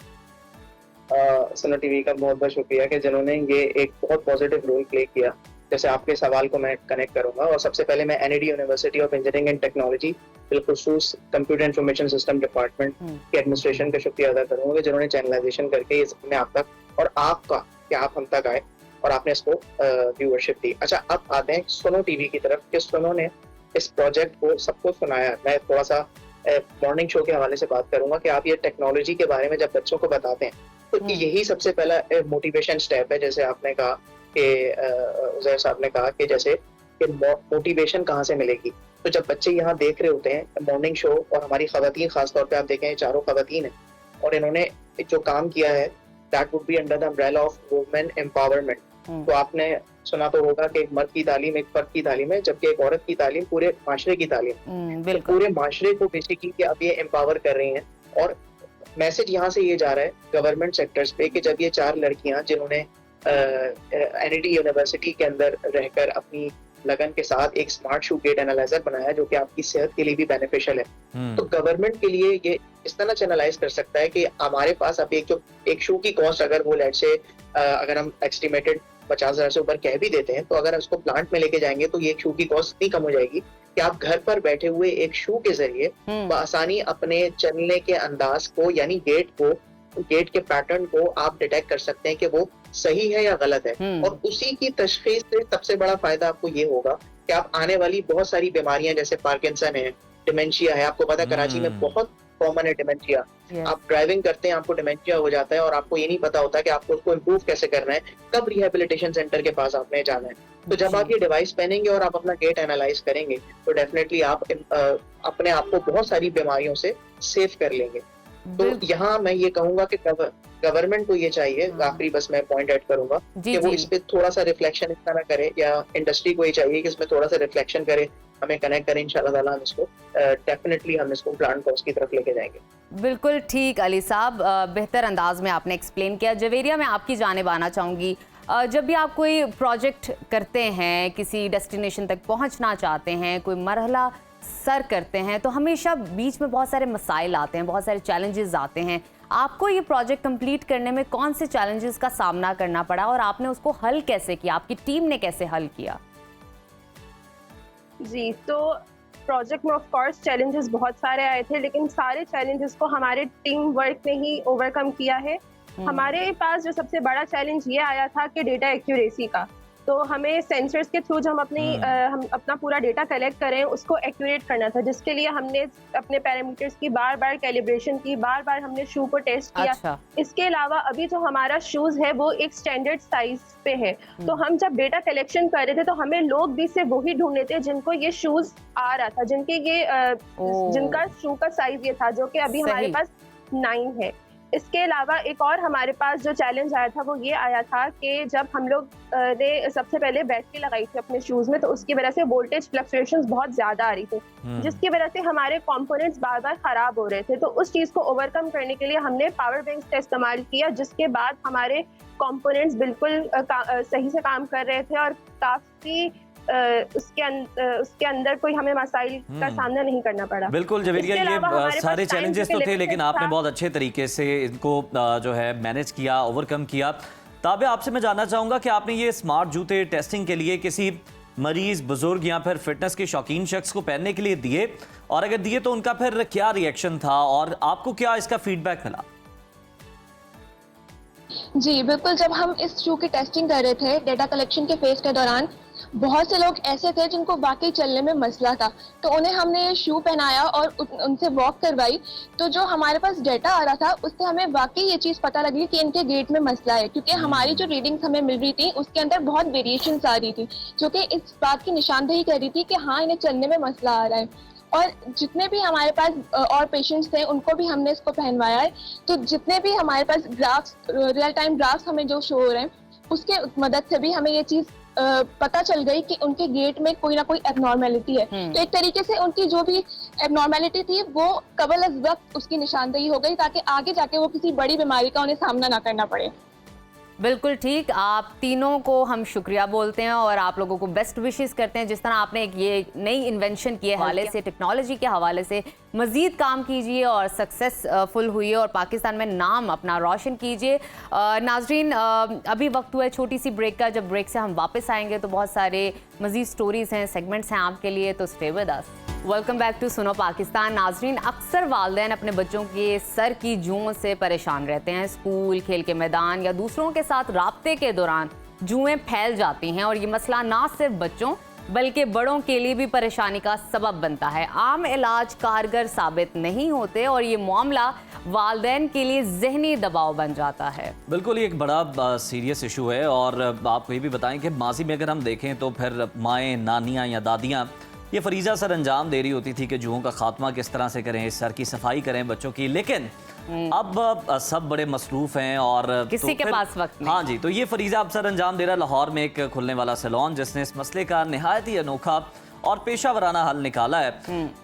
सोनो टीवी का बहुत बहुत शुक्रिया कि जिन्होंने ये एक बहुत पॉजिटिव रोल प्ले किया। जैसे आपके सवाल को मैं कनेक्ट करूंगा, और सबसे पहले मैं NED university of engineering and technology बिलखुसूस कंप्यूटर इंफॉर्मेशन सिस्टम डिपार्टमेंट के एडमिनिस्ट्रेशन का शुक्रिया अदा करूंगा कि जिन्होंने चैनलाइजेशन करके ये में आप तक और आपका कि आप हम तक आए और आपने इसको व्यूअरशिप दी। अच्छा, अब आते हैं सोनो टीवी की तरफ कि सोनो ने इस प्रोजेक्ट को सबको सुनाया। मैं थोड़ा सा मॉर्निंग शो के हवाले से बात करूंगा कि आप ये टेक्नोलॉजी के बारे में जब बच्चों को बताते हैं तो यही सबसे पहला मोटिवेशन स्टेप है। जैसे आपने कहा कि उज़ैर साहब ने कहा कि जैसे कि मोटिवेशन कहाँ से मिलेगी, तो जब बच्चे यहाँ देख रहे होते हैं मॉर्निंग शो, और हमारी खवातीन खासतौर पे आप देखें चारों खवातीन हैं और इन्होंने जो काम किया है that would be under the umbrella of women empowerment. तो आपने सुना तो होगा कि एक मर्द की तालीम एक फर्द की तालीम है, जबकि एक औरत की तालीम पूरे माशरे की तालीम। तो पूरे माशरे को बेसिकली कि अब ये एम्पावर कर रही हैं, और मैसेज यहाँ से ये जा रहा है गवर्नमेंट सेक्टर्स पे कि जब ये 4 लड़कियां जिन्होंने एनईडी यूनिवर्सिटी के अंदर रहकर अपनी लगन के साथ एक स्मार्ट शू गेट एनालाइजर बनाया जो कि आपकी सेहत के लिए भी बेनिफिशियल है, तो गवर्नमेंट के लिए ये इस तरह चैनलाइज कर सकता है कि हमारे पास अब एक शू की कॉस्ट अगर वो लेट से अगर हम एस्टिमेटेड 50,000 से ऊपर कह भी देते हैं, तो अगर उसको प्लांट में लेके जाएंगे तो ये एक शू की कॉस्ट इतनी कम हो जाएगी कि आप घर पर बैठे हुए एक शू के जरिए बआसानी अपने चलने के अंदाज को यानी गेट के पैटर्न को आप डिटेक्ट कर सकते हैं कि वो सही है या गलत है। और उसी की तशखीस से सबसे बड़ा फायदा आपको ये होगा कि आप आने वाली बहुत सारी बीमारियां जैसे पार्किंसन है, डिमेंशिया है, आपको पता है कराची में बहुत कॉमन है डिमेंशिया। आप ड्राइविंग करते हैं आपको डिमेंशिया हो जाता है और आपको ये नहीं पता होता कि आपको उसको इम्प्रूव कैसे करना है, कब रिहेबिलिटेशन सेंटर के पास आपने जाना है। तो जब आप ये डिवाइस पहनेंगे और आप अपना गेट एनालाइज करेंगे तो डेफिनेटली आप अपने आप को बहुत सारी बीमारियों से सेफ कर लेंगे। तो यहाँ मैं ये कहूंगा कि गवर्नमेंट को ये चाहिए, आखिरी बस मैं पॉइंट ऐड करूंगा कि वो इस पे थोड़ा सा रिफ्लेक्शन इतना ना करे, या इंडस्ट्री को ये चाहिए कि इसमें थोड़ा सा रिफ्लेक्शन करे, हमें कनेक्ट करें। इंशाल्लाह ताला हम इसको डेफिनेटली हम इसको प्लान कॉस्ट की तरफ लेके जाएंगे। बिल्कुल ठीक अली साहब, बेहतर अंदाज में आपने एक्सप्लेन किया। जवेरिया, मैं आपकी जानिब आना चाहूँगी। जब भी आप कोई प्रोजेक्ट करते हैं, किसी डेस्टिनेशन तक पहुँचना चाहते हैं, कोई मरहला सर करते हैं, तो हमेशा बीच में बहुत सारे मसाइल आते हैं, बहुत सारे चैलेंजेस आते हैं। आपको ये प्रोजेक्ट कंप्लीट करने में कौन से चैलेंजेस का सामना करना पड़ा और आपने उसको हल कैसे किया, आपकी टीम ने कैसे हल किया? जी, तो प्रोजेक्ट में ऑफ कोर्स चैलेंजेस बहुत सारे आए थे, लेकिन सारे चैलेंजेस को हमारे टीम वर्क ने ही ओवरकम किया है। हमारे पास जो सबसे बड़ा चैलेंज ये आया था कि डेटा एक्यूरेसी का। तो हमें सेंसर्स के थ्रू जो हम अपना पूरा डेटा कलेक्ट करें उसको एक्यूरेट करना था, जिसके लिए हमने अपने पैरामीटर्स की बार बार कैलिब्रेशन की, बार बार हमने शू को टेस्ट किया। अच्छा। इसके अलावा अभी जो हमारा शूज है वो एक स्टैंडर्ड साइज पे है, तो हम जब डेटा कलेक्शन कर रहे थे तो हमें लोग भी से वही ढूंढने थे जिनको ये शूज आ रहा था, जिनका शू का साइज ये था, जो कि अभी हमारे पास 9 है। इसके अलावा एक और हमारे पास जो चैलेंज आया था वो ये आया था कि जब हम लोग ने सबसे पहले बैटरी लगाई थी अपने शूज में, तो उसकी वजह से वोल्टेज फ्लक्चुएशंस बहुत ज्यादा आ रही थी, जिसकी वजह से हमारे कंपोनेंट्स बार बार खराब हो रहे थे। तो उस चीज को ओवरकम करने के लिए हमने पावर बैंक्स का इस्तेमाल किया, जिसके बाद हमारे कंपोनेंट्स बिल्कुल सही से काम कर रहे थे और काफी उसके अंदर कोई हमें मसाइल का सामना नहीं करना पड़ा। बिल्कुल जवेरिया, ये सारे चैलेंजेस तो थे, लेकिन आपने बहुत अच्छे तरीके से इनको जो है मैनेज किया, ओवरकम किया। ताबे, आपसे मैं जानना चाहूँगा कि आपने ये स्मार्ट जूते टेस्टिंग के लिए किसी मरीज, बुजुर्ग या फिर फिटनेस के शौकीन शख्स को पहनने के लिए दिए, और अगर दिए तो उनका फिर क्या रिएक्शन था और आपको क्या इसका फीडबैक मिला? जी बिल्कुल, जब हम इस शू की टेस्टिंग कर रहे थे डेटा कलेक्शन के फेज के दौरान, बहुत से लोग ऐसे थे जिनको वाकई चलने में मसला था, तो उन्हें हमने ये शू पहनाया और उनसे वॉक करवाई। तो जो हमारे पास डेटा आ रहा था उससे हमें वाकई ये चीज़ पता लगी कि इनके गेट में मसला है, क्योंकि हमारी जो रीडिंग्स हमें मिल रही थी उसके अंदर बहुत वेरिएशंस आ रही थी, जो कि इस बात की निशानदेही कर रही थी कि हाँ, इन्हें चलने में मसला आ रहा है। और जितने भी हमारे पास और पेशेंट्स थे उनको भी हमने इसको पहनवाया है। तो जितने भी हमारे पास ग्राफ्स, रियल टाइम ग्राफ्स हमें जो शो हो रहे हैं, उसके मदद से भी हमें ये चीज़ पता चल गई कि उनके गेट में कोई ना कोई एबनॉर्मेलिटी है। तो एक तरीके से उनकी जो भी एबनॉर्मेलिटी थी वो कबल अज़ वक्त उसकी निशानदेही हो गई, ताकि आगे जाके वो किसी बड़ी बीमारी का उन्हें सामना ना करना पड़े। बिल्कुल ठीक, आप तीनों को हम शुक्रिया बोलते हैं और आप लोगों को बेस्ट विशेस करते हैं। जिस तरह आपने एक ये नई इन्वेंशन के हवाले से, टेक्नोलॉजी के हवाले से मज़ीद काम कीजिए और सक्सेसफुल हुई और पाकिस्तान में नाम अपना रोशन कीजिए। नाजरीन, अभी वक्त हुआ है छोटी सी ब्रेक का। जब ब्रेक से हम वापस आएंगे तो बहुत सारे मज़ीद स्टोरीज़ हैं, सेगमेंट्स हैं आपके लिए, तो stay with us. Welcome back to Suno Pakistan. नाजरीन, अक्सर वालिदैन अपने बच्चों के सर की जुओं से परेशान रहते हैं। स्कूल, खेल के मैदान या दूसरों के साथ राब्ते के दौरान जुएं फैल जाती हैं और ये मसला ना सिर्फ बच्चों बल्कि बड़ों के लिए भी परेशानी का सबब बनता है। आम इलाज कारगर साबित नहीं होते और ये मामला वालिदैन के लिए ज़हनी दबाव बन जाता है। बिल्कुल, ये एक बड़ा सीरियस इशू है। और आपको ये भी बताएं कि माजी में अगर हम देखें तो फिर माएँ, नानियाँ या दादियाँ ये फरीजा सर अंजाम दे रही होती थी कि जुओं का खात्मा किस तरह से करें, सर की सफाई करें बच्चों की। लेकिन अब सब बड़े मसरूफ हैं और किसी के पास वक्त नहीं। हाँ जी, तो ये फरीजा अब सर अंजाम दे रहा लाहौर में एक खुलने वाला सैलून, जिसने इस मसले का निहायत ही अनोखा और पेशा वराना हल निकाला है,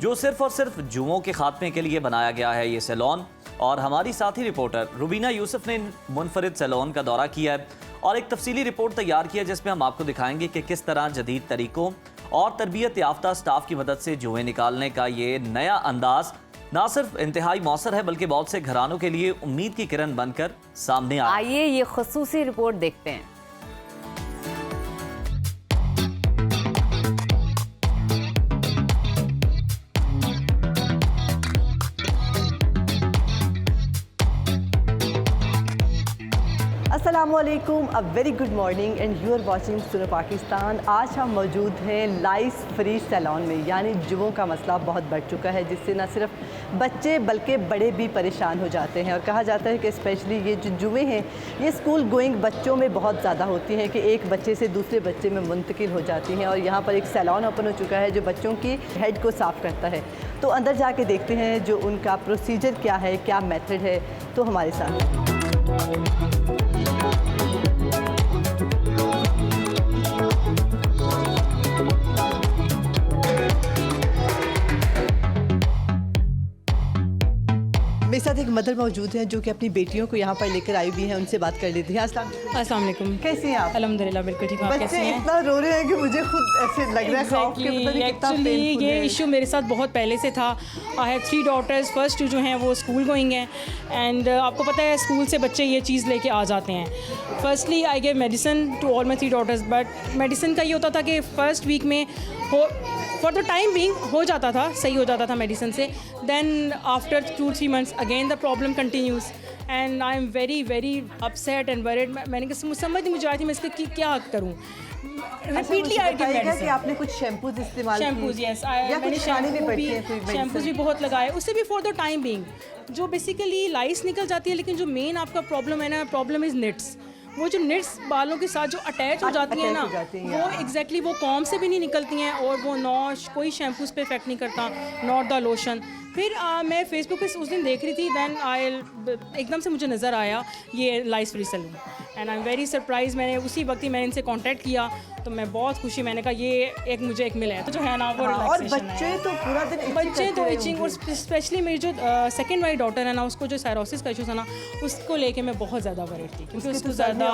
जो सिर्फ और सिर्फ जुओं के खात्मे के लिए बनाया गया है ये सैलून। और हमारी साथी रिपोर्टर रुबीना यूसुफ ने मुनफरिद सैलून का दौरा किया है और एक तफसीली रिपोर्ट तैयार की है, जिसमें हम आपको दिखाएंगे कि किस तरह जदीद तरीकों और तरबियत याफ्ता स्टाफ की मदद से जुएं निकालने का ये नया अंदाज ना सिर्फ इंतहाई मौसर है बल्कि बहुत से घरानों के लिए उम्मीद की किरण बनकर सामने आइए ये खुसूसी रिपोर्ट देखते हैं। अस्सलाम अस्सलामुअलैकुम, a very good morning and you are watching Suno Pakistan. आज हम मौजूद हैं लाइस फ्री सैलून में, यानी जुओं का मसला बहुत बढ़ चुका है, जिससे न सिर्फ बच्चे बल्कि बड़े भी परेशान हो जाते हैं। और कहा जाता है कि स्पेशली ये जो जुएँ हैं ये स्कूल गोइंग बच्चों में बहुत ज़्यादा होती हैं कि एक बच्चे से दूसरे बच्चे में मुंतकिल हो जाती हैं। और यहाँ पर एक सैलून ओपन हो चुका है जो बच्चों की हेड को साफ़ करता है। तो अंदर जाके देखते हैं जो उनका प्रोसीजर क्या है, क्या मेथड है। तो हमारे साथ मेरे साथ एक मदर मौजूद हैं जो कि अपनी बेटियों को यहाँ पर लेकर आई हुई हैं। उनसे बात कर लेते हैं। अस्सलाम वालेकुम, कैसी हैं आप? अल्हम्दुलिल्लाह बिल्कुल ठीक हूँ। आप कैसे बच्चे हैं? इतना रो रहे हैं कि मुझे खुद ऐसे लग रहा है खौफ के पता नहीं कितना पेनफुल ये है। इशू मेरे साथ बहुत पहले से था। I have 3 daughters. फर्स्ट जो हैं वो स्कूल गोइंग हैं एंड आपको पता है स्कूल से बच्चे ये चीज़ लेके आ जाते हैं। Firstly I give medicine to all my 3 daughters, but medicine का ये होता था कि फ़र्स्ट वीक में हो फॉर द टाइम बीइंग हो जाता था, सही हो जाता था मेडिसिन से। Then after 2-3 months again the problem continues and I am very very upset and worried. मैंने समझ नहीं मुझे आई थी मैं इसका क्या करूँ। रिपीटली आई गिव मेडिसिन। कि आपने कुछ शैम्पूज इस्तेमाल किए? शैम्पूज यस, या मैंने कुछ खाने भी पड़ती है कोई शैम्पूज भी बहुत लगाए उससे भी फॉर द टाइम बीइंग। जो बेसिकली लाइस निकल जाती है, लेकिन जो मेन आपका प्रॉब्लम है ना, प्रॉब्लम इज़ निट्स। वो जो निट्स बालों के साथ जो अटैच हो जाती हैं ना, वो एग्जैक्टली वो कॉम से भी नहीं निकलती हैं और वो नॉश कोई शैम्पूज पे इफेक्ट नहीं करता, नॉट द लोशन। फिर मैं फेसबुक पे उस दिन देख रही थी, दैन एकदम से मुझे नज़र आया ये lice free salon and I am very surprise. मैंने उसी वक्त ही मैंने इनसे कांटेक्ट किया तो मैं बहुत खुशी, मैंने कहा ये मुझे एक मिला है तो जो है ना वो और बच्चे तो पूरा दिन बच्चे तो इचिंग, और स्पेशली मेरी जो सेकंड वाली डॉटर है ना, उसको जो सायरोसिस का इशू था ना, उसको लेके मैं बहुत ज़्यादा वरीड थी क्योंकि उसको ज़्यादा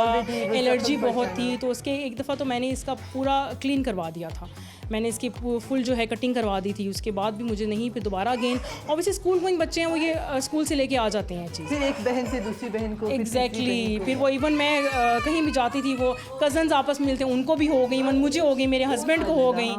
एलर्जी बहुत थी। तो उसके एक दफ़ा तो मैंने इसका पूरा क्लीन करवा दिया था, मैंने इसकी फुल जो है कटिंग करवा दी थी। उसके बाद भी मुझे नहीं, फिर दोबारा अगेन ऑब्वियसली स्कूल गोइंग बच्चे हैं वो ये स्कूल से लेके आ जाते हैं चीज़, फिर एक बहन से दूसरी बहन को एग्जैक्टली। फिर वो इवन मैं कहीं भी जाती थी वो कज़न्स आपस में मिलते, उनको भी हो गई, इवन मुझे हो गई, मेरे हस्बैंड को हो गई,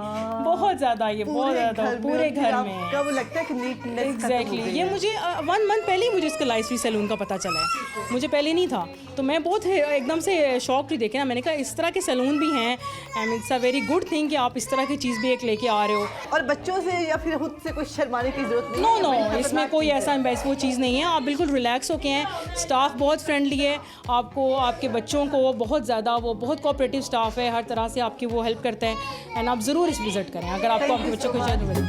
बहुत ज़्यादा, ये बहुत ज़्यादा पूरे घर में। कब लगता है कि नीटनेस एग्जैक्टली ये मुझे 1 मंथ पहले ही मुझे इसका लाइस फ्री सैलून का पता चला है, मुझे पहले नहीं था। तो मैं बहुत एकदम से शॉक हुई देखे ना, मैंने कहा इस तरह के सैलून भी हैं and it's a very good thing कि आप इस तरह की चीज़ भी एक लेके आ रहे हो। और बच्चों से या फिर खुद से कुछ शर्माने की जरूरत नहीं नो नो, इसमें कोई ऐसा एम्बेस वो चीज़ नहीं है। आप बिल्कुल रिलैक्स होके हैं, स्टाफ बहुत फ्रेंडली है, आपको आपके बच्चों को बहुत ज़्यादा वो बहुत कोऑपरेटिव स्टाफ है, हर तरह से आपकी वो हेल्प करता है एंड आप ज़रूर इस विज़िट करें अगर आपको आपके बच्चों को शायद मिले।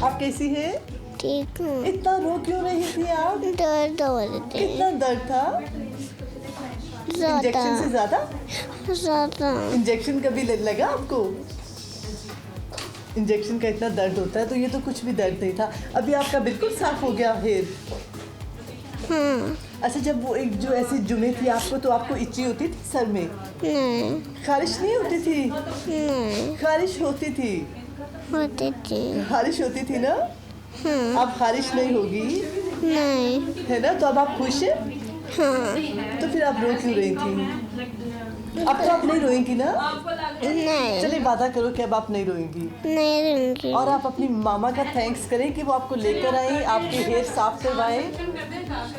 आप कैसी हैं? ठीक हूँ। इतना रो क्यों रही थी आप? दर्द हो रही थी। कितना दर्द था? इंजेक्शन से ज़्यादा? ज़्यादा। इंजेक्शन कभी लगा आपको? इंजेक्शन का इतना दर्द होता है, तो ये तो कुछ भी दर्द नहीं था। अभी आपका बिल्कुल साफ हो गया हेयर। हाँ। अच्छा, जब वो एक जो ऐसी जुमे थी आपको, तो आपको इची होती थी सर में? नहीं। खारिश नहीं होती थी? नहीं। खारिश होती थी? होती थी। खारिश होती थी ना? हाँ। अब खारिश नहीं होगी, नहीं। है ना? तो अब आप खुश हैं? हाँ। तो फिर आप रो क्यों रही थी? अब तो आप नहीं रोएंगी ना? नहीं। चलिए वादा करो कि अब आप नहीं रोएंगी। नहीं रहूँगी। और आप अपनी मामा का थैंक्स करें कि वो आपको लेकर आई, आपके हेयर साफ करवाएं।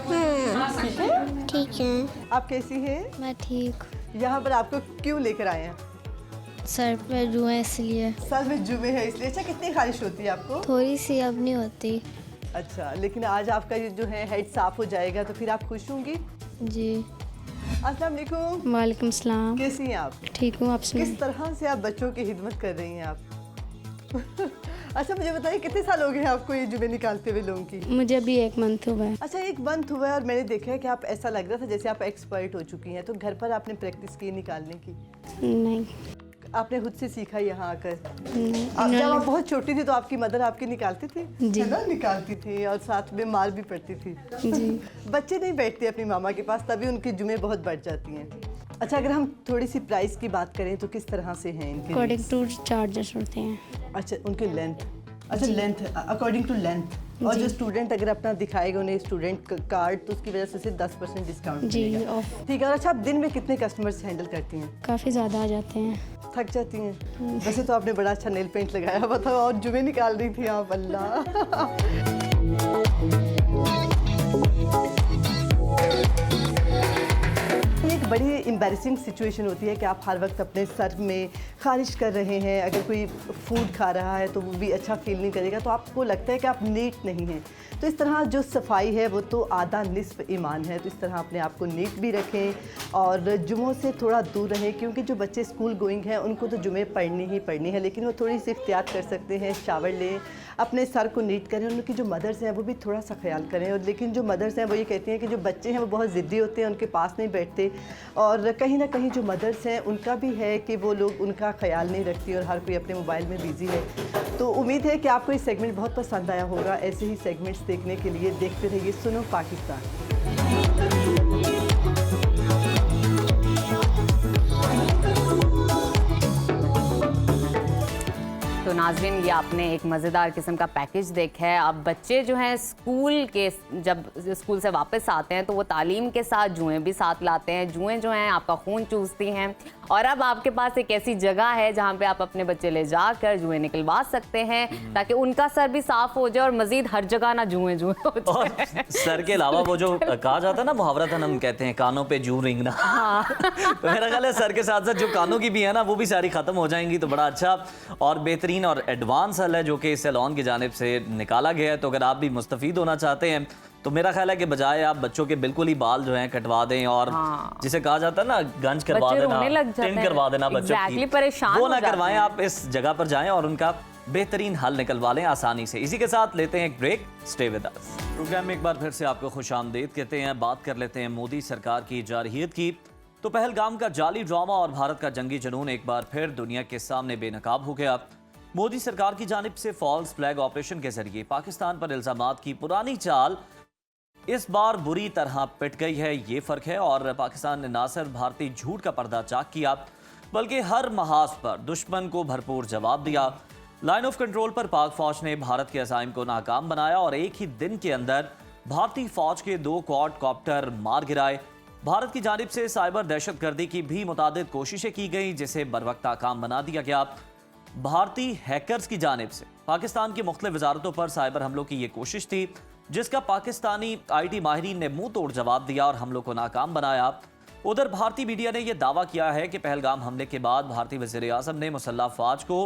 हाँ। ठीक है? ठीक है। आप कैसी हैं? मैं ठीक। यहाँ पर आपको क्यों लेकर आए हैं? सर पे जुए इसलिए। सर में जुमे है इसलिए। अच्छा, कितनी खारिश होती है आपको? थोड़ी सी, अब नहीं होती। अच्छा, लेकिन आज आपका ये जो है हेड साफ हो जाएगा तो फिर आप खुश होंगी? जी। अस्सलाम वालेकुम। वालेकुम सलाम। कैसी हैं आप? ठीक हूँ। आप किस तरह से आप बच्चों की खिदमत कर रही हैं आप? अच्छा, मुझे बताइए कितने साल हो गए हैं आपको ये जुमे निकालते हुए लोगों की? मुझे अभी 1 मंथ हुआ है। अच्छा, 1 मंथ हुआ है और मैंने देखा है कि आप ऐसा लग रहा था जैसे आप एक्सपर्ट हो चुकी हैं। तो घर पर आपने प्रैक्टिस की निकालने की? नहीं। आपने खुद से सीखा यहाँ आकर? नहीं। आप जब आप बहुत छोटी थी तो आपकी मदर आपकी निकालती थी? जी। है ना, निकालती थी और साथ में मार भी पड़ती थी। जी। बच्चे नहीं बैठते अपनी मामा के पास, तभी उनकी जुमे बहुत बढ़ जाती हैं। अच्छा, अगर हम थोड़ी सी प्राइस की बात करें तो किस तरह से हैं इनके? अकॉर्डिंग टू चार्जेस होते हैं। अच्छा, उनकी लेंथ। अच्छा, लेंथ अकॉर्डिंग टू लेंथ। और जो स्टूडेंट अगर अपना दिखाएगा उन्हें स्टूडेंट कार्ड, तो उसकी वजह से 10% डिस्काउंट मिलेगा। ऑफ। ठीक है। और अच्छा, आप दिन में कितने कस्टमर्स हैंडल करती हैं? काफ़ी ज़्यादा आ जाते हैं। थक जाती हैं? वैसे तो आपने बड़ा अच्छा नेल पेंट लगाया हुआ था और जुमे निकाल रही थी आप। अल्लाह। एम्बैरेसिंग सिचुएशन होती है कि आप हर वक्त अपने सर में खारिश कर रहे हैं, अगर कोई फूड खा रहा है तो वो भी अच्छा फील नहीं करेगा, तो आपको लगता है कि आप नीट नहीं हैं। तो इस तरह जो सफाई है वो तो आधा निस्फ ईमान है, तो इस तरह अपने आप को नीट भी रखें और जुमों से थोड़ा दूर रहें, क्योंकि जो बच्चे स्कूल गोइंग हैं उनको तो जुमे पढ़नी ही पढ़नी है, लेकिन वो थोड़ी सी एहतियात कर सकते हैं, शावर लें, अपने सर को नीट करें। उनकी जो मदर्स हैं वो भी थोड़ा सा ख्याल करें। और लेकिन जो मदर्स हैं वो ये कहती हैं कि जो बच्चे हैं वो बहुत ज़िद्दी होते हैं, उनके पास नहीं बैठते, और कहीं ना कहीं जो मदर्स हैं उनका भी है कि वो लोग उनका ख्याल नहीं रखती और हर कोई अपने मोबाइल में बिज़ी है। तो उम्मीद है कि आपको ये सेगमेंट बहुत पसंद आया होगा। ऐसे ही सेगमेंट्स देखने के लिए देखते रहिए सुनो पाकिस्तान। तो नाज़रीन, ये आपने एक मज़ेदार किस्म का पैकेज देखा है। अब बच्चे जो हैं जब स्कूल से वापस आते हैं तो वो तालीम के साथ जुएं भी साथ लाते हैं। जुएं जो हैं आपका खून चूसती हैं, और अब आपके पास एक ऐसी जगह है जहाँ पे आप अपने बच्चे ले जाकर जुएं निकलवा सकते हैं, ताकि उनका सर भी साफ हो जाए और मजीद हर जगह ना जुएं हो जाए। सर के अलावा वो जो कहा जाता है ना, मुहावरतन हम कहते हैं कानों पे जूं रेंगना। तो मेरा ख्याल है सर के साथ साथ जो कानों की भी है ना वो भी सारी खत्म हो जाएंगी। तो बड़ा अच्छा और बेहतरीन और एडवांस हल है जो कि सैलून की जानिब से निकाला गया है। तो अगर आप भी मुस्तफीद होना चाहते हैं तो मेरा ख्याल है कि बजाय आप बच्चों के बिल्कुल ही बाल जो हैं कटवा दें और जिसे कहा जाता है ना गंज करवा देना, टिंट करवा देना बच्चों की, परेशान वो ना करवाएं। आप इस जगह पर जाएं और उनका बेहतरीन हल निकलवा लें आसानी से। इसी के साथ लेते हैं एक break. Stay with us. Programme में एक बार फिर से आपको खुशामदीद कहते हैं। बात कर लेते हैं मोदी सरकार की जारहियत की। तो पहलगाम का जाली ड्रामा और भारत का जंगी जुनून एक बार फिर दुनिया के सामने बेनकाब हो गया। मोदी सरकार की जानिब से फॉल्स फ्लैग ऑपरेशन के जरिए पाकिस्तान पर इल्जामात की पुरानी चाल इस बार बुरी तरह पिट गई है। ये फर्क है, और पाकिस्तान ने ना सिर्फ भारतीय झूठ का पर्दा चाक किया बल्कि हर महाज पर दुश्मन को भरपूर जवाब दिया। लाइन ऑफ कंट्रोल पर पाक फौज ने भारत के अज़ाइम को नाकाम बनाया और एक ही दिन के अंदर भारतीय फौज के 2 क्वाडकॉप्टर मार गिराए। भारत की जानिब से साइबर दहशतगर्दी की भी मुतादिद कोशिशें की गई, जिसे बरवक्त नाकाम बना दिया गया। भारतीय हैकर्स की जानिब से पाकिस्तान की मुख्तलिफ वजारतों पर साइबर हमलों की ये कोशिश थी, जिसका पाकिस्तानी IT माहिरीन ने मुंह तोड़ जवाब दिया और हमलों को नाकाम बनाया। उधर भारतीय मीडिया ने यह दावा किया है कि पहलगाम हमले के बाद भारतीय वज़ीर आज़म ने मुसल्लह फौज को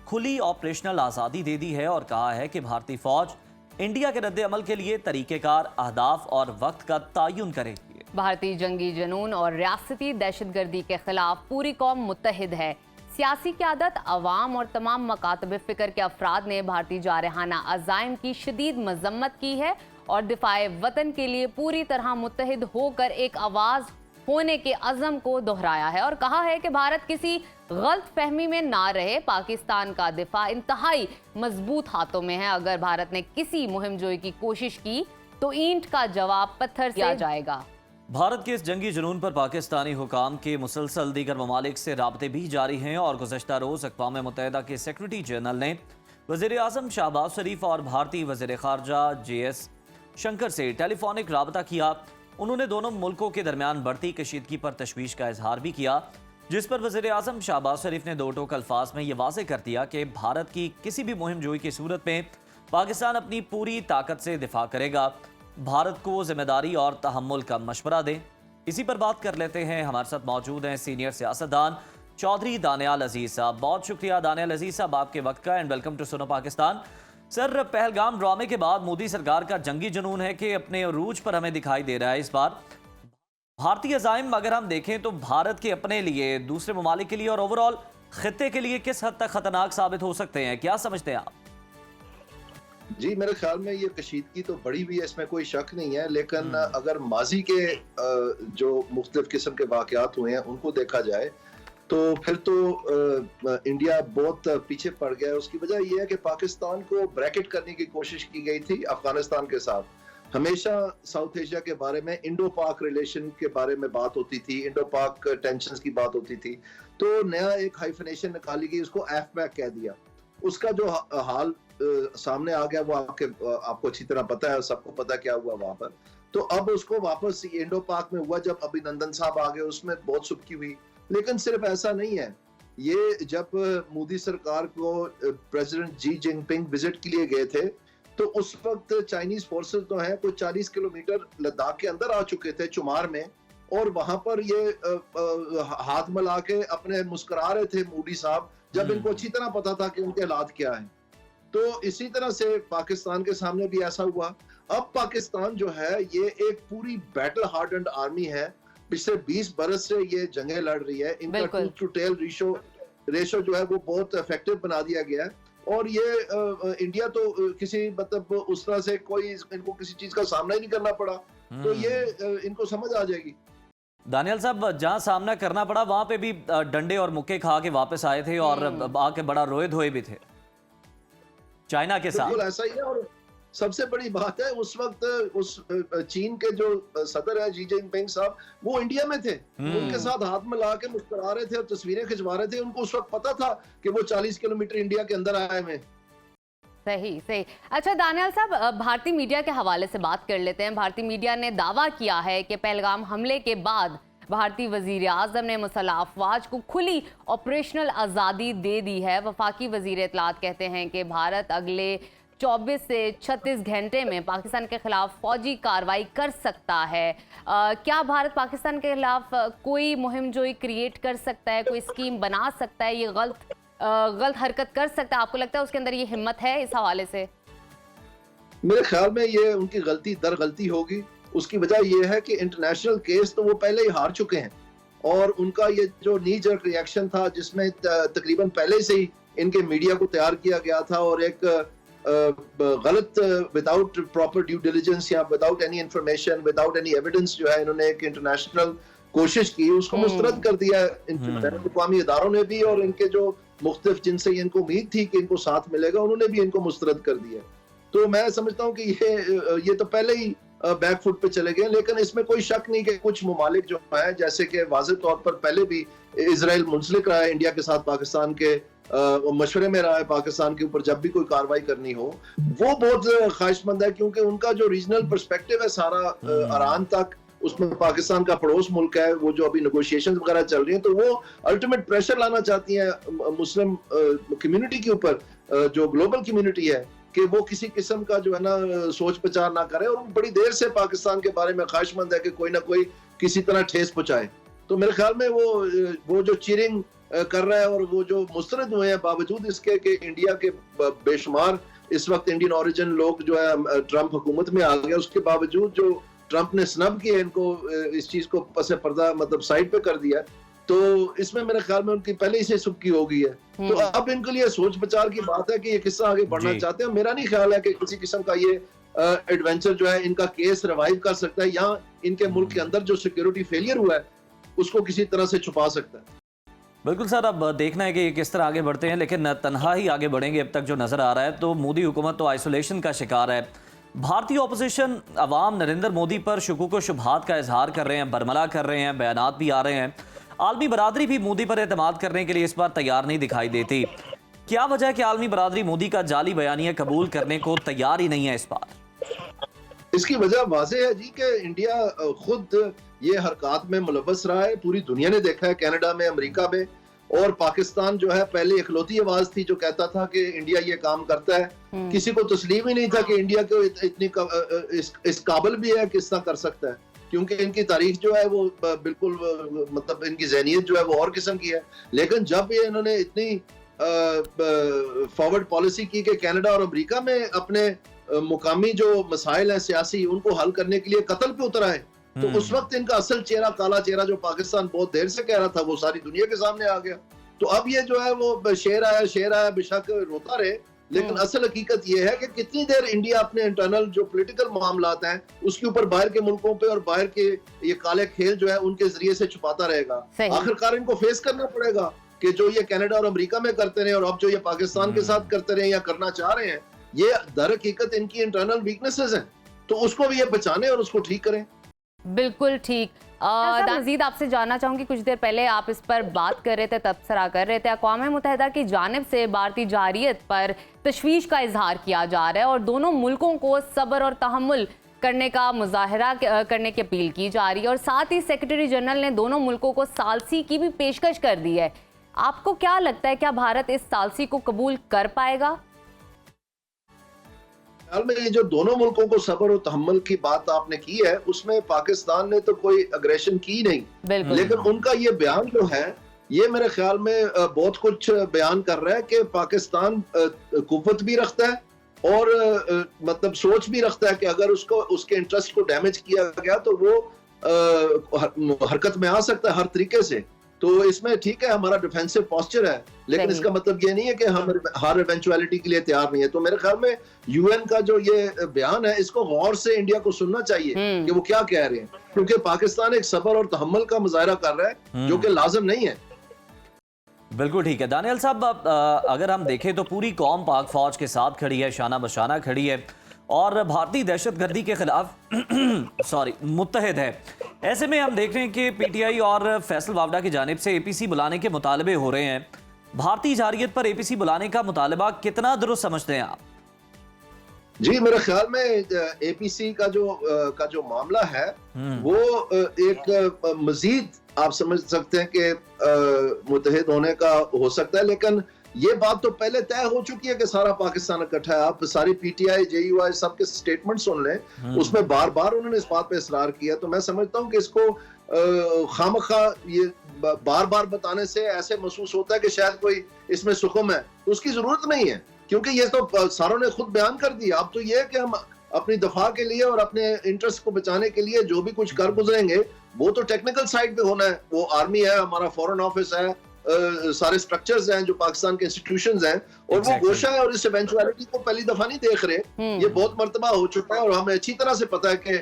खुली ऑपरेशनल आज़ादी दे दी है और कहा है कि भारतीय फौज इंडिया के रद्द अमल के लिए तरीक़ेकार, अहदाफ और वक्त का तयन करेगी। भारतीय जंगी जुनून और रियासती दहशतगर्दी के खिलाफ पूरी कौम मुत्तहिद है। सियासी क़यादत, अवाम और तमाम मकातब फ़िक्र के अफराद ने भारतीय जारहाना अज़ाइम की शदीद मजम्मत की है और दिफाए वतन के लिए पूरी तरह मुत्तहिद होकर एक आवाज़ होने के अज़म को दोहराया है और कहा है कि भारत किसी गलत फहमी में ना रहे। पाकिस्तान का दिफा इंतहाई मजबूत हाथों में है। अगर भारत ने किसी मुहिम जोई की कोशिश की तो ईंट का जवाब पत्थर से दिया जाएगा। भारत के इस जंगी जुनून पर पाकिस्तानी हुकाम के मुसलसल दीगर ममालिक से राब्ते भी जारी हैं और गुज़श्ता रोज़ अक़वाम मुत्तहिदा के सेक्रेटरी जनरल ने वज़ीर आज़म शहबाज शरीफ और भारतीय वज़ीर ख़ारजा JS शंकर से टेलीफोनिक राबता किया। उन्होंने दोनों मुल्कों के दरमियान बढ़ती कशीदगी पर तशवीश का इजहार भी किया, जिस पर वज़ीर आज़म शहबाज शरीफ ने 2 टोक अल्फाज में यह वाज़ेह कर दिया कि भारत की किसी भी मुहिम जोई की सूरत में पाकिस्तान अपनी पूरी ताकत से दिफा करेगा। भारत को जिम्मेदारी और तहम्मुल का मशवरा दें। इसी पर बात कर लेते हैं। हमारे साथ मौजूद हैं सीनियर सियासतदान चौधरी दानियाल अजीज साहब। बहुत शुक्रिया दानियाल अजीज साहब आपके वक्त का, and welcome to Suno Pakistan. Sir, Pahalgam ड्रामे के बाद मोदी सरकार का जंगी जुनून है कि अपने अरूज पर हमें दिखाई दे रहा है। इस बार भारतीय अज़ाइम अगर हम देखें तो भारत के अपने लिए, दूसरे ममालिक के लिए और ओवरऑल खित्ते के लिए किस हद तक खतरनाक साबित हो सकते हैं, क्या समझते हैं आप? जी, मेरे ख्याल में ये कशीदगी तो बड़ी भी है, इसमें कोई शक नहीं है, लेकिन अगर माजी के जो मुख्तलिफ किस्म के वाक़यात हुए हैं उनको देखा जाए तो फिर तो इंडिया बहुत पीछे पड़ गया है। उसकी वजह यह है कि पाकिस्तान को ब्रैकेट करने की कोशिश की गई थी अफगानिस्तान के साथ। हमेशा साउथ एशिया के बारे में, इंडो पाक रिलेशन के बारे में बात होती थी, इंडो पाक टेंशंस की बात होती थी, तो नया एक हाइफनेशन निकाली गई, उसको एफपैक कह दिया। उसका जो हाल सामने आ गया वो आपको अच्छी तरह पता है, सबको पता क्या हुआ वहां पर। तो अब उसको वापस इंडो पाक में हुआ जब अभिनंदन साहब आ गए, उसमें बहुत सुबकी हुई। लेकिन सिर्फ ऐसा नहीं है, ये जब मोदी सरकार को प्रेसिडेंट जी जिनपिंग विजिट के लिए गए थे तो उस वक्त चाइनीज फोर्सेस तो हैं कोई 40 किलोमीटर लद्दाख के अंदर आ चुके थे, चुमार में, और वहां पर ये हाथ मिला के अपने मुस्कुरा रहे थे मूडी साहब, जब इनको अच्छी तरह पता था कि उनके हालात क्या हैं। तो इसी तरह से पाकिस्तान के सामने भी ऐसा हुआ। अब पाकिस्तान जो है ये एक पूरी बैटल हार्डन्ड आर्मी है, पिछले 20 बरस से ये जंगें लड़ रही है। इनका टूथ टू टेल रेशो जो है वो बहुत इफेक्टिव बना दिया गया है। और ये इंडिया तो किसी मतलब उस तरह से कोई इनको किसी चीज का सामना ही नहीं करना पड़ा, तो ये इनको समझ आ जाएगी। दानियल साहब, जहां सामना करना पड़ा वहां पे भी डंडे और मुक्के खा के वापस आए थे और आके बड़ा रोए धोए भी थे चाइना के साथ। बिल्कुल ऐसा ही है। और सबसे बड़ी बात है उस वक्त उस चीन के जो सदर है शी जिनपिंग साहब, वो इंडिया में थे, उनके साथ हाथ मिला के मुस्कुरा रहे थे और तस्वीरें खिंचवा रहे थे। उनको उस वक्त पता था कि वो 40 किलोमीटर इंडिया के अंदर आए हुए। सही सही। अच्छा दानियल साहब, भारतीय मीडिया के हवाले से बात कर लेते हैं। भारतीय मीडिया ने दावा किया है कि पहलगाम हमले के बाद भारतीय वजीर आजम ने मुसल्लह अफवाज को खुली ऑपरेशनल आज़ादी दे दी है। वफाकी वजीर इत्तलात कहते हैं कि भारत अगले 24 से 36 घंटे में पाकिस्तान के खिलाफ फौजी कार्रवाई कर सकता है। क्या भारत पाकिस्तान के खिलाफ कोई मुहिम जोई क्रिएट कर सकता है, कोई स्कीम बना सकता है, ये गलत हरकत कर सकता है? आपको लगता है उसके अंदर ये हिम्मत है? इस हवाले से मेरे ख्याल में ये उनकी गलती दर गलती होगी। उसकी वजह यह है कि इंटरनेशनल केस तो वो पहले ही हार चुके हैं, और उनका ये जो नी जर्क रिएक्शन था जिसमें तकरीबन पहले से ही इनके मीडिया को तैयार किया गया था और एक गलत विदाउट प्रॉपर ड्यू डिलिजेंस या without any information without any evidence जो है इन्होंने एक इंटरनेशनल कोशिश की, उसको मुस्तरद कर दिया अक़वामी इदारों ने भी, और इनके जो मुख्तलिफ जिनसे इनको उम्मीद थी कि इनको साथ मिलेगा उन्होंने भी इनको मुस्तरद कर दिया। तो मैं समझता हूँ कि ये तो पहले ही बैक फुट पे चले गए। लेकिन इसमें कोई शक नहीं कि कुछ ममालिक जो है, जैसे कि वाज़ेह तौर पर पहले भी इजराइल मुंसलिक रहा है इंडिया के साथ, पाकिस्तान के मशवरे में रहा है पाकिस्तान के ऊपर जब भी कोई कार्रवाई करनी हो, वो बहुत ख्वाहिशमंद है, क्योंकि उनका जो रीजनल पर्सपेक्टिव है सारा ईरान तक, उसमें पाकिस्तान का पड़ोस मुल्क है, वो जो अभी नेगोशिएशन वगैरह चल रही हैं, तो वो अल्टीमेट प्रेशर लाना चाहती हैं मुस्लिम कम्युनिटी के ऊपर, जो ग्लोबल कम्युनिटी है, कि वो किसी किस्म का जो है ना सोच विचार ना करे, और बड़ी देर से पाकिस्तान के बारे में ख्वाहिशमंद है कि कोई ना कोई किसी तरह ठेस पहुंचाए। तो मेरे ख्याल में वो जो चीयरिंग कर रहा है और वो जो मुस्तरद हुए हैं, बावजूद इसके कि इंडिया के बेशुमार इस वक्त इंडियन ओरिजिन लोग जो है ट्रंप हुकूमत में आ गया, उसके बावजूद जो ट्रंप ने स्नब किया इनको, इस चीज को पसे पर्दा मतलब साइड पे कर दिया, तो इसमें मेरे ख्याल में उनकी पहले ही से सुबकी हो गई है। तो अब इनके लिए सोच विचार की बात है कि ये किस्सा आगे बढ़ना चाहते हैं। मेरा नहीं ख्याल है कि किसी किस्म का ये एडवेंचर जो है इनका केस रिवाइव कर सकता है, या इनके मुल्क के अंदर जो सिक्योरिटी फेलियर हुआ है उसको किसी तरह से छुपा सकता है। बिल्कुल सर, अब देखना है कि किस तरह आगे बढ़ते हैं, लेकिन तनहा ही आगे बढ़ेंगे अब तक जो नजर आ रहा है। तो मोदी हुकूमत तो आइसोलेशन का शिकार है। भारतीय ऑपोजिशन अवाम नरेंद्र मोदी पर शुकूक व शुबहात का इजहार कर रहे हैं, बरमला कर रहे हैं, बयानात भी आ रहे हैं। आलमी बरादरी भी मोदी पर एतमाद करने के लिए इस बार तैयार नहीं दिखाई देती। क्या वजह है कि आलमी बरादरी मोदी का जाली बयानिया कबूल करने को तैयार ही नहीं है इस बार? इसकी वजह वाज़ेह है जी कि इंडिया खुद ये हरकत में मुलव्वस रहा है, पूरी दुनिया ने देखा है, कनाडा में, अमेरिका में, और पाकिस्तान जो है पहले इकलौती आवाज थी जो कहता था कि इंडिया ये काम करता है। किसी को तस्लीम ही नहीं था कि इंडिया को इतनी इस काबिल भी है कि इस तरह कर सकता है, क्योंकि इनकी तारीख जो है वो बिल्कुल मतलब इनकी ज़हनियत जो है वो और किस्म की है। लेकिन जब ये इन्होंने इतनी फॉरवर्ड पॉलिसी की कि कनाडा और अमेरिका में अपने मुकामी जो मसाइल हैं सियासी उनको हल करने के लिए कत्ल पे उतर आए, तो उस वक्त इनका असल चेहरा, काला चेहरा जो पाकिस्तान बहुत देर से कह रहा था, वो सारी दुनिया के सामने आ गया। तो अब ये जो है वो शेर आया बेशक रोता रहे, लेकिन असल हकीकत ये है कि कितनी देर इंडिया अपने इंटरनल जो पॉलिटिकल मामलात हैं उसके ऊपर बाहर के मुल्कों पे और बाहर के ये काले खेल जो है उनके जरिए से छुपाता रहेगा। आखिरकार इनको फेस करना पड़ेगा कि जो ये कनाडा और अमेरिका में करते रहे और अब जो ये पाकिस्तान के साथ करते रहे या करना चाह रहे हैं, ये दर हकीकत इनकी इंटरनल वीकनेसेस हैं, तो उसको भी ये बचाने और उसको ठीक करें। बिल्कुल ठीक। मज़ीद आपसे जानना चाहूँगी, कुछ देर पहले आप इस पर बात कर रहे थे, तबसरा कर रहे थे, अक़वाम मुत्तहिदा की जानिब से भारतीय जारियत पर तशवीश का इजहार किया जा रहा है और दोनों मुल्कों को सब्र और तहम्मुल करने का मुजाहरा करने की अपील की जा रही है, और साथ ही सेक्रेटरी जनरल ने दोनों मुल्कों को सालसी की भी पेशकश कर दी है। आपको क्या लगता है, क्या भारत इस सालसी को कबूल कर पाएगा? ख्याल में ये जो दोनों मुल्कों को सब्र और तहम्मुल की बात आपने की है, उसमें पाकिस्तान ने तो कोई अग्रेशन की नहीं, लेकिन उनका ये बयान जो है ये मेरे ख्याल में बहुत कुछ बयान कर रहा है कि पाकिस्तान कुव्वत भी रखता है और मतलब सोच भी रखता है कि अगर उसको उसके इंटरेस्ट को डैमेज किया गया तो वो हरकत में आ सकता है हर तरीके से। तो इसमें ठीक है हमारा डिफेंसिव पोस्चर है, लेकिन इसका मतलब ये नहीं है कि हम हर इवेंचुअलिटी के लिए तैयार नहीं है। तो मेरे ख्याल में यूएन का जो ये बयान है इसको गौर से इंडिया को सुनना चाहिए कि वो क्या कह रहे हैं, क्योंकि पाकिस्तान एक सब्र और तहम्मुल का मुजाहरा कर रहा है जो कि लाजिम नहीं है। बिल्कुल ठीक है दानियल साहब, अगर हम देखें तो पूरी कौम पाक फौज के साथ खड़ी है, शाना बशाना खड़ी है और भारतीय दहशतगर्दी के खिलाफ मुत्तहिद है। ऐसे में हम देख रहे हैं कि पीटीआई और फैसल वावडा की जानिब से एपीसी बुलाने के मुतालबे हो रहे हैं। भारतीय जारियत पर एपीसी बुलाने का मुतालबा कितना दुरुस्त समझते हैं आप? जी मेरे ख्याल में एपीसी का जो मामला है वो एक मजीद आप समझ सकते हैं कि मुत्तहिद होने का हो सकता है, लेकिन ये बात तो पहले तय हो चुकी है कि सारा पाकिस्तान इकट्ठा है। आप सारी पीटीआई जेयूआई सबके स्टेटमेंट सुन लें, उसमें बार बार उन्होंने इस बात पे इसरार किया। तो मैं समझता हूँ कि इसको खामखा ये बार बार बताने से ऐसे महसूस होता है कि शायद कोई इसमें सुकुम है, तो उसकी जरूरत नहीं है, क्योंकि ये तो सारों ने खुद बयान कर दिया। अब तो ये है कि हम अपनी दफा के लिए और अपने इंटरेस्ट को बचाने के लिए जो भी कुछ कर गुजरेंगे वो तो टेक्निकल साइड पे होना है। वो आर्मी है, हमारा फॉरेन ऑफिस है, सारे स्ट्रक्चर्स हैं जो पाकिस्तान के इंस्टीट्यूशंस हैं, और वो गोशा है और इस इवेंचुअलिटी को पहली दफा नहीं देख रहे। ये बहुत मर्तबा हो चुका है और हमें अच्छी तरह से पता है कि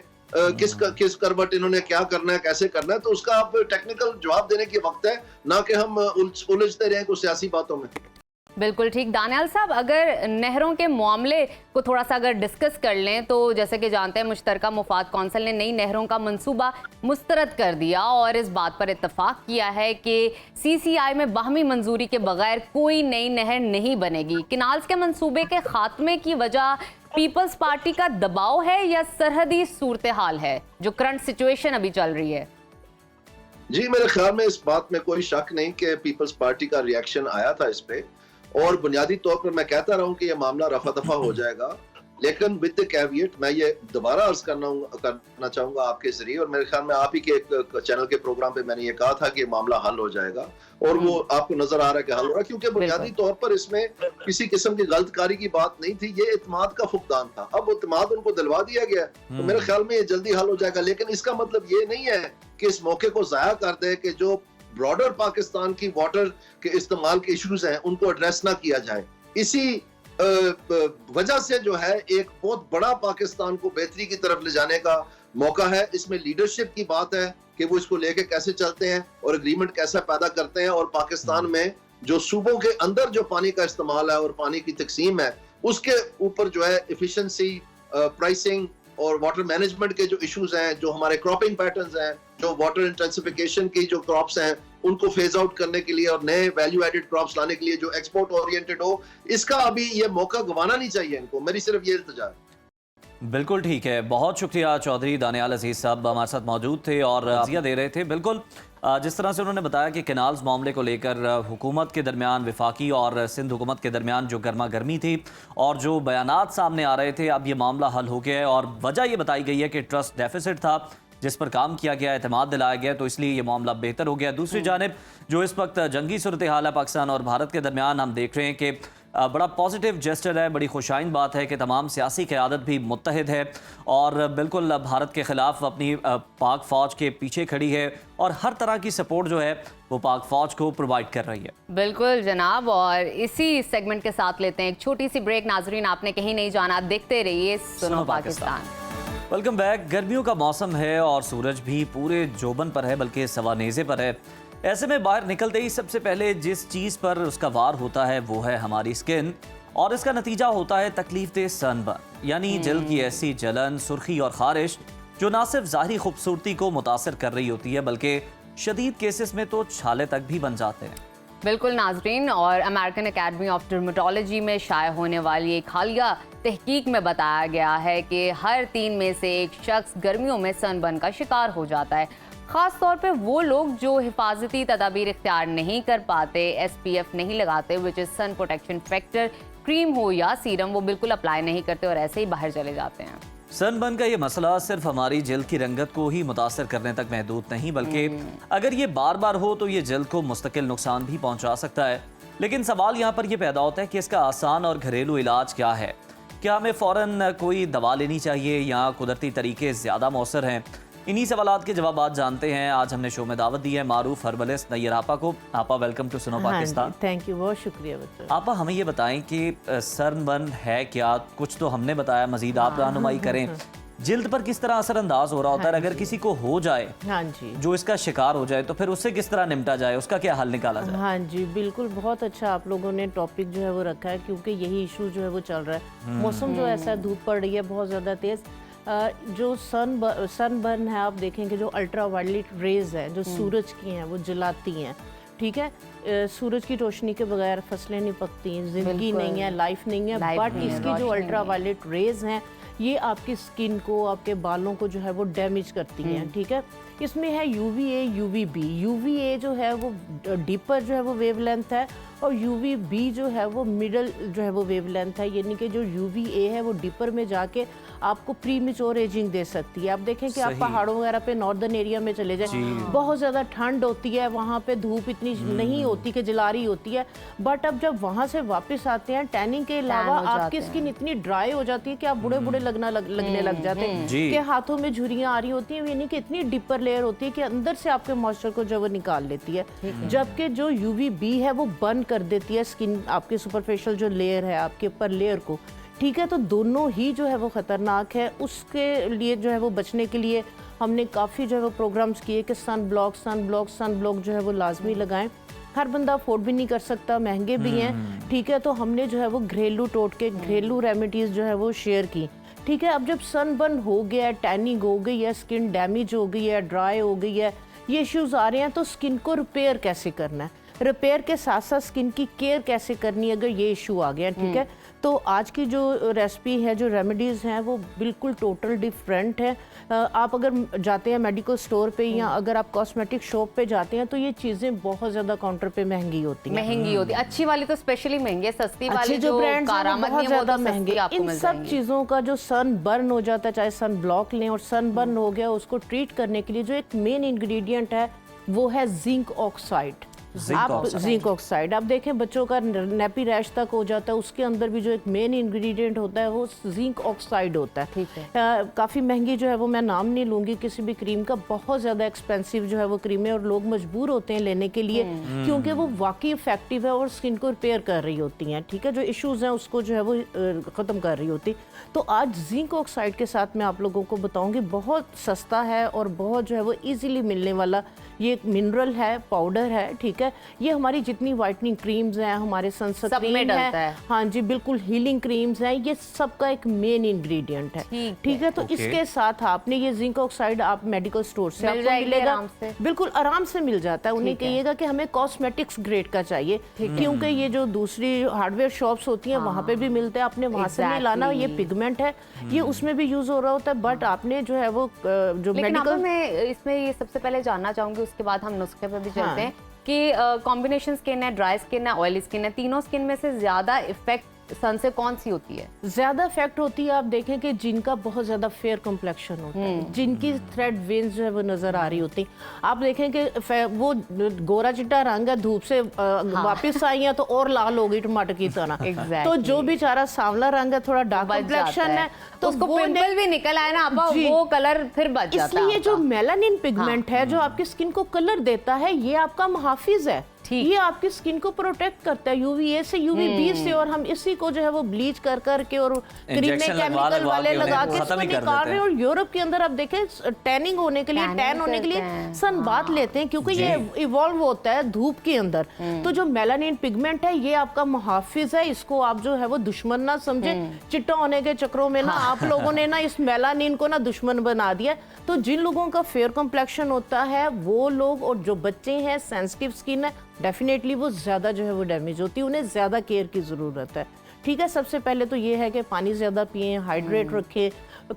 किस करवट इन्होंने क्या करना है, कैसे करना है। तो उसका आप टेक्निकल जवाब देने की वक्त है, ना कि हम उलझते रहें कुछ सियासी बातों में। बिल्कुल ठीक। दानियाल साहब, अगर नहरों के मामले को थोड़ा सा अगर डिस्कस कर लें तो जैसे कि जानते हैं मुश्तरका मुफाद कौंसिल ने नई नहरों का मंसूबा मुस्तरद कर दिया और इस बात पर इत्तफाक किया है कि सीसीआई में बाहमी मंजूरी के बगैर कोई नई नहर नहीं बनेगी। किनाल्स के मंसूबे के खात्मे की वजह पीपल्स पार्टी का दबाव है या सरहदी सूरत हाल है जो करंट सिचुएशन अभी चल रही है? जी मेरे ख्याल में इस बात में कोई शक नहीं कि पीपल्स पार्टी का रिएक्शन आया था इस पे, और बुनियादी तौर पर मैं कहता रहा हूं कि यह मामला रफा दफा हो जाएगा, लेकिन विद द कैविएट मैं ये दोबारा अर्ज करना चाहूंगा आपके जरिए, और मेरे ख्याल में आप ही के एक चैनल के प्रोग्राम पे मैंने ये कहा था कि मामला हल हो जाएगा, और वो आपको नजर आ रहा है कि हल हो रहा है, क्योंकि बुनियादी तौर पर इसमें किसी किस्म की गलतकारी की बात नहीं थी। ये इत्मीनान का फुकदान था, अब इत्मीनान उनको दिलवा दिया गया, तो मेरे ख्याल में ये जल्दी हल हो जाएगा। लेकिन इसका मतलब ये नहीं है कि इस मौके को जाया कर दे कि जो ब्रॉडर पाकिस्तान की वाटर के इस्तेमाल के इश्यूज हैं उनको एड्रेस ना किया जाए। इसी वजह से जो है एक बहुत बड़ा पाकिस्तान को बेहतरी की तरफ ले जाने का मौका है। इसमें लीडरशिप की बात है कि वो इसको लेके कैसे चलते हैं और एग्रीमेंट कैसा पैदा करते हैं, और पाकिस्तान में जो सूबों के अंदर जो पानी का इस्तेमाल है और पानी की तकसीम है उसके ऊपर जो है एफिशिएंसी, प्राइसिंग और वाटर मैनेजमेंट के जो इश्यूज हैं, जो हमारे क्रॉपिंग पैटर्न्स हैं, जो वाटर इंटेंसिफिकेशन की जो क्रॉप्स हैं उनको फेज आउट करने के लिए और नए वैल्यू एडेड क्रॉप्स लाने के लिए जो एक्सपोर्ट ओरिएंटेड हो, इसका अभी ये मौका गंवाना नहीं चाहिए इनको। मेरी सिर्फ ये इल्तिजा है। बिल्कुल ठीक है, बहुत शुक्रिया चौधरी दानियाल अजीज साहब हमारे साथ मौजूद थे और अजिया दे रहे थे। बिल्कुल जिस तरह से उन्होंने बताया कि केनाल्स मामले को लेकर हुकूमत के दरमियान, वफाकी और सिंध हुकूमत के दरमियान जो गर्मा गर्मी थी और जो बयानात सामने आ रहे थे, अब ये मामला हल हो गया है और वजह ये बताई गई है कि ट्रस्ट डेफिसिट था जिस पर काम किया गया, एतमाद दिलाया गया, तो इसलिए ये मामला बेहतर हो गया। दूसरी जानिब जो इस वक्त जंगी सूरत हाल है पाकिस्तान और भारत के दरमियान, हम देख रहे हैं कि बड़ा पॉजिटिव जेस्टर है, बड़ी खुशाइन बात है कि तमाम सियासी क़यादत भी मुत्तहिद है और बिल्कुल भारत के ख़िलाफ़ अपनी पाक फ़ौज के पीछे खड़ी है और हर तरह की सपोर्ट जो है वो पाक फ़ौज को प्रोवाइड कर रही है। बिल्कुल जनाब, और इसी सेगमेंट के साथ लेते हैं एक छोटी सी ब्रेक। नाजरीन, आपने कहीं नहीं जाना, देखते रहिए सुनो पाकिस्तान। Welcome back. गर्मियों का मौसम है और सूरज भी पूरे जोबन पर है, बल्कि सवानेज़े पर है। ऐसे में बाहर निकलते ही सबसे पहले जिस चीज़ पर उसका वार होता है वो है हमारी स्किन, और इसका नतीजा होता है तकलीफ-देह सनबर्न, यानी जल्द की ऐसी जलन, सुर्खी और खारिश जो ना सिर्फ ज़ाहिरी खूबसूरती को मुतासर कर रही होती है बल्कि शदीद केसेस में तो छाले तक भी बन जाते हैं। बिल्कुल नाजरीन, और अमेरिकन एकेडमी ऑफ डर्मेटोलॉजी में शाया होने वाली एक हालिया तहकीक में बताया गया है कि हर 3 में से एक शख्स गर्मियों में सनबर्न का शिकार हो जाता है। ख़ास तौर पे वो लोग जो हिफाजती तदाबीर इख्तियार नहीं कर पाते, SPF नहीं लगाते, which is sun protection factor cream हो या सीरम वो बिल्कुल अप्लाई नहीं करते और ऐसे ही बाहर चले जाते हैं। सनबर्न का ये मसला सिर्फ हमारी जल्द की रंगत को ही मुतासर करने तक महदूद नहीं, बल्कि अगर ये बार बार हो तो ये जल्द को मुस्तकिल नुकसान भी पहुंचा सकता है। लेकिन सवाल यहाँ पर ये पैदा होता है कि इसका आसान और घरेलू इलाज क्या है। क्या हमें फ़ौरन कोई दवा लेनी चाहिए या कुदरती तरीके ज़्यादा मौसर हैं? इन्हीं सवालात के जवाब जानते हैं। आज हमने शो में दावत दी है मारूफ हर्बलिस्ट नैयर आपा को। आपा welcome to Suno Pakistan. Thank you, बहुत शुक्रिया बच्चों। आपा हमें ये बताएं कि सनबर्न है क्या? कुछ तो हमने बताया, मजीद आप रहनुमाई करें। जिल्द पर किस तरह असरअंदाज हो रहा होता है? अगर किसी को हो जाए, हाँ जी, जो इसका शिकार हो जाए, तो फिर उससे किस तरह निपटा जाए, उसका क्या हल निकाला जाए? हाँ जी, बिल्कुल, बहुत अच्छा आप लोगों ने टॉपिक जो है वो रखा है, क्योंकि यही इशू जो है वो चल रहा है। मौसम जो ऐसा धूप पड़ रही है बहुत ज़्यादा तेज़। जो सनबर्न है, आप देखेंगे जो अल्ट्रा वायलेट रेज है जो सूरज की हैं वो जलाती हैं, ठीक है। सूरज की रोशनी के बगैर फसलें नहीं पकती, जिंदगी नहीं है, लाइफ नहीं है। बट इसकी जो अल्ट्रा वायलेट रेज हैं ये आपकी स्किन को, आपके बालों को जो है वो डैमेज करती हैं, ठीक है। इसमें है UVA, UVB। UVA जो है वो डीपर जो है वो वेवलेंथ है और UVB जो है वो मिडल जो है वो वेवलेंथ है। यानी कि जो UVA है वो डीपर में जाके आपको प्रीमेच्योर एजिंग दे सकती है। आप देखें कि आप पहाड़ों वगैरह पे नॉर्दर्न एरिया में चले जाए, बहुत ज़्यादा ठंड होती है, वहाँ पे धूप इतनी नहीं होती कि जला रही होती है। बट अब जब वहाँ से वापस आते हैं, टैनिंग के अलावा आपकी स्किन इतनी ड्राई हो जाती है कि आप बूढ़े बूढ़े लगने लग जाते हैं, कि हाथों में झुर्रियाँ आ रही होती हैं। यानी कि इतनी डीपर लेयर होती है कि अंदर से आपके मॉइस्चर को जो वो निकाल लेती है। जबकि जो UVB है वो बर्न कर देती है स्किन, आपके सुपरफिशियल जो लेयर है आपके ऊपर लेयर को, ठीक है। तो दोनों ही जो है वो ख़तरनाक है। उसके लिए जो है वो बचने के लिए हमने काफ़ी जो है वो प्रोग्राम्स किए कि सन ब्लॉक जो है वो लाजमी लगाएं। हर बंदा अफोर्ड भी नहीं कर सकता, महंगे भी हैं, ठीक है। तो हमने जो है वो घरेलू टोटके, घरेलू रेमेडीज़ जो है वो शेयर की, ठीक है। अब जब सनबर्न हो गया है, टैनिंग हो गई है, स्किन डैमेज हो गई है, ड्राई हो गई है, ये इश्यूज़ आ रहे हैं, तो स्किन को रिपेयर कैसे करना है, रिपेयर के साथ साथ स्किन की केयर कैसे करनी है अगर ये इशू आ गया, ठीक है। तो आज की जो रेसिपी है, जो रेमेडीज़ हैं वो बिल्कुल टोटल डिफरेंट है। आप अगर जाते हैं मेडिकल स्टोर पे या अगर आप कॉस्मेटिक शॉप पे जाते हैं तो ये चीज़ें बहुत ज़्यादा काउंटर पे महंगी होती हैं। अच्छी वाली तो स्पेशली महंगी है, सस्ती वाली जो ब्रांड्स हैं बहुत ज़्यादा महंगी। इन सब चीज़ों का जो सन बर्न हो जाता है, चाहे सन ब्लॉक लें और सन बर्न हो गया, उसको ट्रीट करने के लिए जो एक मेन इंग्रेडिएंट है वो है जिंक ऑक्साइड। जिंक ऑक्साइड आप देखें, बच्चों का नेपी रैश तक हो जाता है, उसके अंदर भी जो एक मेन इंग्रेडिएंट होता है वो जिंक ऑक्साइड होता है, ठीक है। काफ़ी महंगी जो है वो, मैं नाम नहीं लूँगी किसी भी क्रीम का, बहुत ज़्यादा एक्सपेंसिव जो है वो क्रीम है और लोग मजबूर होते हैं लेने के लिए, क्योंकि वो वाकई इफेक्टिव है और स्किन को रिपेयर कर रही होती हैं, ठीक है। जो इश्यूज़ हैं उसको जो है वो ख़त्म कर रही होती। तो आज जिंक ऑक्साइड के साथ मैं आप लोगों को बताऊँगी, बहुत सस्ता है और बहुत जो है वो ईजिली मिलने वाला ये एक मिनरल है, पाउडर है, ठीक है। ये हमारी जितनी वाइटनिंग क्रीम्स हैं, हमारे सनस्क्रीन है, हाँ जी, बिल्कुल हीलिंग क्रीम्स हैं, ये सबका एक मेन इंग्रेडिएंट है, ठीक है। तो इसके साथ आपने ये जिंक ऑक्साइड आप मेडिकल स्टोर से आपको मिलेगा, बिल्कुल आराम से मिल जाता है। उन्हें कहिएगा कि हमें कॉस्मेटिक्स ग्रेड का चाहिए, क्योंकि ये जो दूसरी हार्डवेयर शॉप्स होती हैं वहाँ पे भी मिलते हैं, आपने वहाँ से नहीं लाना। ये पिगमेंट है, ये उसमें भी यूज हो रहा होता है, बट आपने जो है वो जो मेडिकल में इसमें ये सबसे पहले जानना चाहूंगी, उसके बाद हम नुस्खे पे भी चलते हैं कि कॉम्बिनेशन स्किन है, ड्राई स्किन है, ऑयली स्किन है, तीनों स्किन में से ज्यादा इफेक्ट सन से कौन सी होती है? ज्यादा इफेक्ट होती है, आप देखें कि जिनका बहुत ज्यादा फेयर कम्प्लेक्शन होता है, जिनकी थ्रेड वेन्स जो है वो नजर आ रही होती, आप देखें कि वो गोरा चिट्टा रंग है, धूप से वापस आई है तो और लाल हो गई टमाटर की तरह। तो जो बेचारा सांवला रंग है, थोड़ा डार्क कम्प्लेक्शन है, तो उसको पिंपल भी निकल आए ना आपा, वो कलर फिर बच जाता है। इसलिए जो मेलानिन पिगमेंट है, जो आपकी स्किन को कलर देता है, ये आपका मुहाफिज है, ये आपकी स्किन को प्रोटेक्ट करता है UVA से, UVB से, और हम इसी को जो है वो ब्लीच कर करके और क्रीम में केमिकल वाले लगा के इसको निकाल रहे हैं। और यूरोप के अंदर आप देखें, टैनिंग होने के लिए, टैन होने के लिए सन बाथ लेते हैं, क्योंकि ये इवॉल्व होता है धूप के अंदर। तो जो मेलानिन पिगमेंट है ये आपका मुहाफिज है, इसको आप जो है वो दुश्मन ना समझे। चिट्टा होने के चक्रों में ना आप लोगों ने ना इस मेलानिन को ना दुश्मन बना दिया। तो जिन लोगों का फेयर कम्प्लेक्शन होता है वो लोग, और जो बच्चे हैं, सेंसिटिव स्किन है, डेफिनेटली वो ज़्यादा जो है वो डैमेज होती है, उन्हें ज़्यादा केयर की ज़रूरत है, ठीक है। सबसे पहले तो ये है कि पानी ज़्यादा पिएं, हाइड्रेट रखें,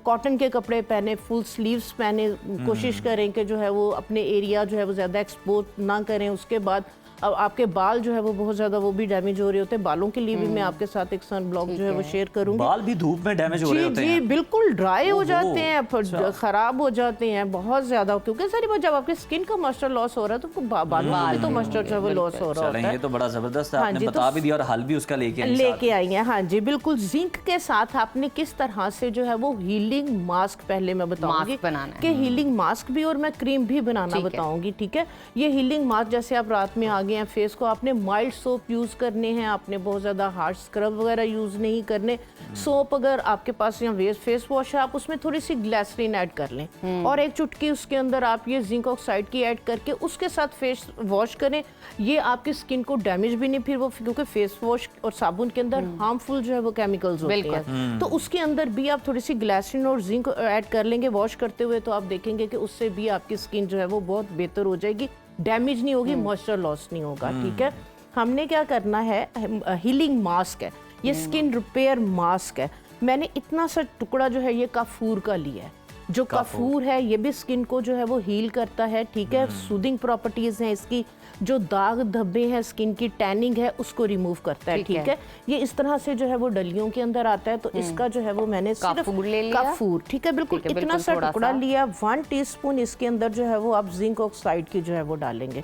कॉटन के कपड़े पहने, फुल स्लीव्स पहने, कोशिश करें कि जो है वो अपने एरिया जो है वो ज़्यादा एक्सपोज ना करें। उसके बाद अब आपके बाल जो है वो बहुत ज़्यादा वो भी डैमेज हो रहे होते हैं, बालों के लिए भी मैं आपके साथ एक सन ब्लॉक जो है वो शेयर करूँगी। बाल भी धूप में डैमेज हो रहे होते हैं? जी बिल्कुल, ड्राई हो जाते हैं, ख़राब हो जाते हैं बहुत ज़्यादा, क्योंकि सारी बात जब आपके स्किन का मॉइस्चर लॉस हो रहा है तो बालों में भी तो मॉइस्चर जो है वो लॉस हो रहा होता है। ये तो बड़ा ज़बरदस्त है, आपने बता भी दिया और हल भी उसका लेके आई हैं। हाँ जी बिल्कुल। जिंक के साथ आपने किस तरह से जो है वो हीलिंग मास्क पहले मैं बताऊंगी कि हीलिंग मास्क भी और मैं क्रीम भी बनाना बताऊंगी, ठीक है। ये हीलिंग मास्क जैसे आप रात में आ गए हैं, फेस को आपने माइल्ड सोप यूज करने हैं, आपने बहुत ज्यादा हार्ड स्क्रब वगैरह यूज नहीं करने। सोप अगर आपके पास या फेस वॉश है, आप उसमें थोड़ी सी ग्लिसरीन ऐड कर लें और एक चुटकी उसके अंदर आप ये जिंक ऑक्साइड की ऐड करके उसके साथ फेस वॉश करें। ये आपकी स्किन को डैमेज भी नहीं, फिर वो क्योंकि फेस वॉश और साबुन के अंदर हार्मफुल जो है वो केमिकल्स होते हैं, तो उसके अंदर भी आप थोड़ी सी ग्लिसरीन और जिंक ऐड कर लेंगे वॉश करते हुए, तो आप देखेंगे कि उससे भी आपकी स्किन जो है वो बहुत बेहतर हो जाएगी, डैमेज नहीं होगी, मॉइस्चर लॉस नहीं होगा, ठीक है। हमने क्या करना है, हीलिंग मास्क है ये, स्किन रिपेयर मास्क है। मैंने इतना सा टुकड़ा जो है ये काफूर का लिया है। जो काफूर है ये भी स्किन को जो है वो हील करता है, ठीक है। सूदिंग प्रॉपर्टीज हैं इसकी, जो दाग धब्बे हैं, स्किन की टैनिंग है उसको रिमूव करता है, ठीक है। ये इस तरह से जो है वो डलियों के अंदर आता है, तो इसका जो है वो मैंने सिर्फ काफूर, ठीक है, बिल्कुल इतना सा टुकड़ा लिया। 1 टीस्पून इसके अंदर जो है वो आप जिंक ऑक्साइड की जो है वो डालेंगे,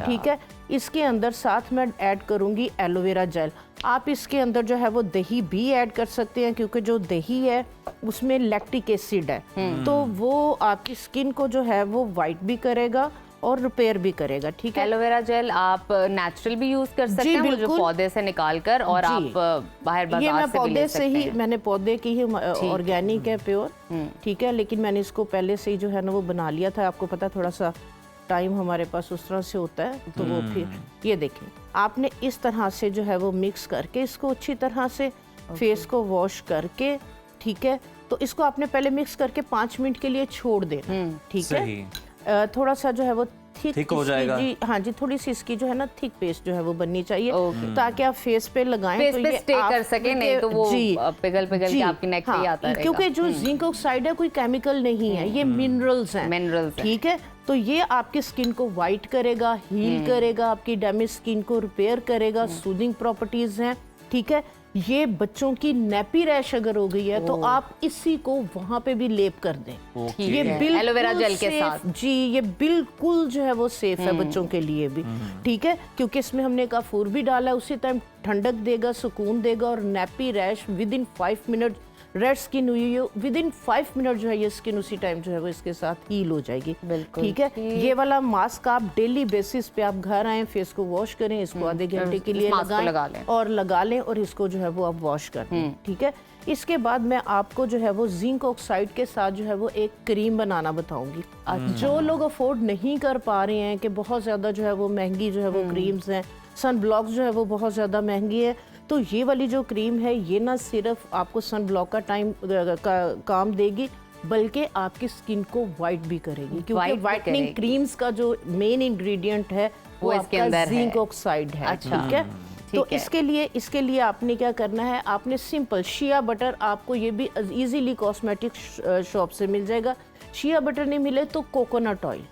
ठीक है। इसके अंदर साथ में ऐड करूंगी एलोवेरा जेल। आप इसके अंदर जो है वो दही भी ऐड कर सकते हैं, क्योंकि जो दही है उसमें लैक्टिक एसिड है, तो वो आपकी स्किन को जो है वो वाइट भी करेगा और रिपेयर भी करेगा, ठीक है। एलोवेरा जेल आप नेचुरल भी यूज कर सकते हैं, जो पौधे से निकाल कर, और आप बाहर बाजार ये मैं से पौधे से ही, मैंने पौधे की ही ऑर्गेनिक है, प्योर, ठीक है। लेकिन मैंने इसको पहले से ही जो है ना वो बना लिया था। आपको पता थोड़ा सा टाइम हमारे पास उस तरह से होता है, तो वो फिर ये देखें आपने इस तरह से जो है वो मिक्स करके इसको अच्छी तरह से फेस को वॉश करके, ठीक है। तो इसको आपने पहले मिक्स करके 5 मिनट के लिए छोड़ देना, ठीक है। थोड़ा सा जो है वो थिक हो जाएगा। जी हाँ जी, थोड़ी सी इसकी जो है ना थिक पेस्ट जो है वो बननी चाहिए, ताकि आप फेस पे लगाएं फेस तो पे ये स्टे कर सके, नहीं तो वो पिघल के आपकी नेक पे आता रहेगा। क्योंकि जो जिंक ऑक्साइड है कोई केमिकल नहीं है, ये मिनरल्स हैं, ठीक है। तो ये आपकी स्किन को वाइट करेगा, हील करेगा, आपकी डैमेज स्किन को रिपेयर करेगा, सूदिंग प्रॉपर्टीज हैं, ठीक है। ये बच्चों की नेपी रैश अगर हो गई है तो आप इसी को वहां पे भी लेप कर दें, ये बिल्कुल एलोवेरा जेल के साथ। जी ये बिल्कुल जो है वो सेफ है बच्चों के लिए भी, ठीक है, क्योंकि इसमें हमने काफूर भी डाला है। उसी टाइम ठंडक देगा, सुकून देगा, और nappy rash with in 5 minute, red skin हुई है विद इन 5 मिनट जो है ये स्किन उसी टाइम जो है वो इसके साथ हील हो जाएगी, ठीक है। ये वाला मास्क आप डेली बेसिस पे आप घर आए, फेस को वॉश करें, इसको आधे घंटे के लिए लगाएं और लगा लें, और इसको जो है वो आप वॉश कर दें, ठीक है। इसके बाद मैं आपको जो है वो जिंक ऑक्साइड के साथ जो है वो एक क्रीम बनाना बताऊंगी। जो लोग अफोर्ड नहीं कर पा रहे हैं कि बहुत ज्यादा जो है वो महंगी जो है वो क्रीम्स हैं, सन ब्लॉक जो है वो बहुत ज्यादा महंगी है, तो ये वाली जो क्रीम है ये ना सिर्फ आपको सन ब्लॉक का काम देगी, बल्कि आपकी स्किन को वाइट भी करेगी, क्योंकि वाइटनिंग क्रीम्स का जो मेन इंग्रेडिएंट है वो इसके अंदर जिंक ऑक्साइड है, ठीक है। तो इसके लिए आपने क्या करना है, आपने सिंपल शिया बटर, आपको ये भी इजीली कॉस्मेटिक शॉप से मिल जाएगा। शिया बटर नहीं मिले तो कोकोनट ऑयल,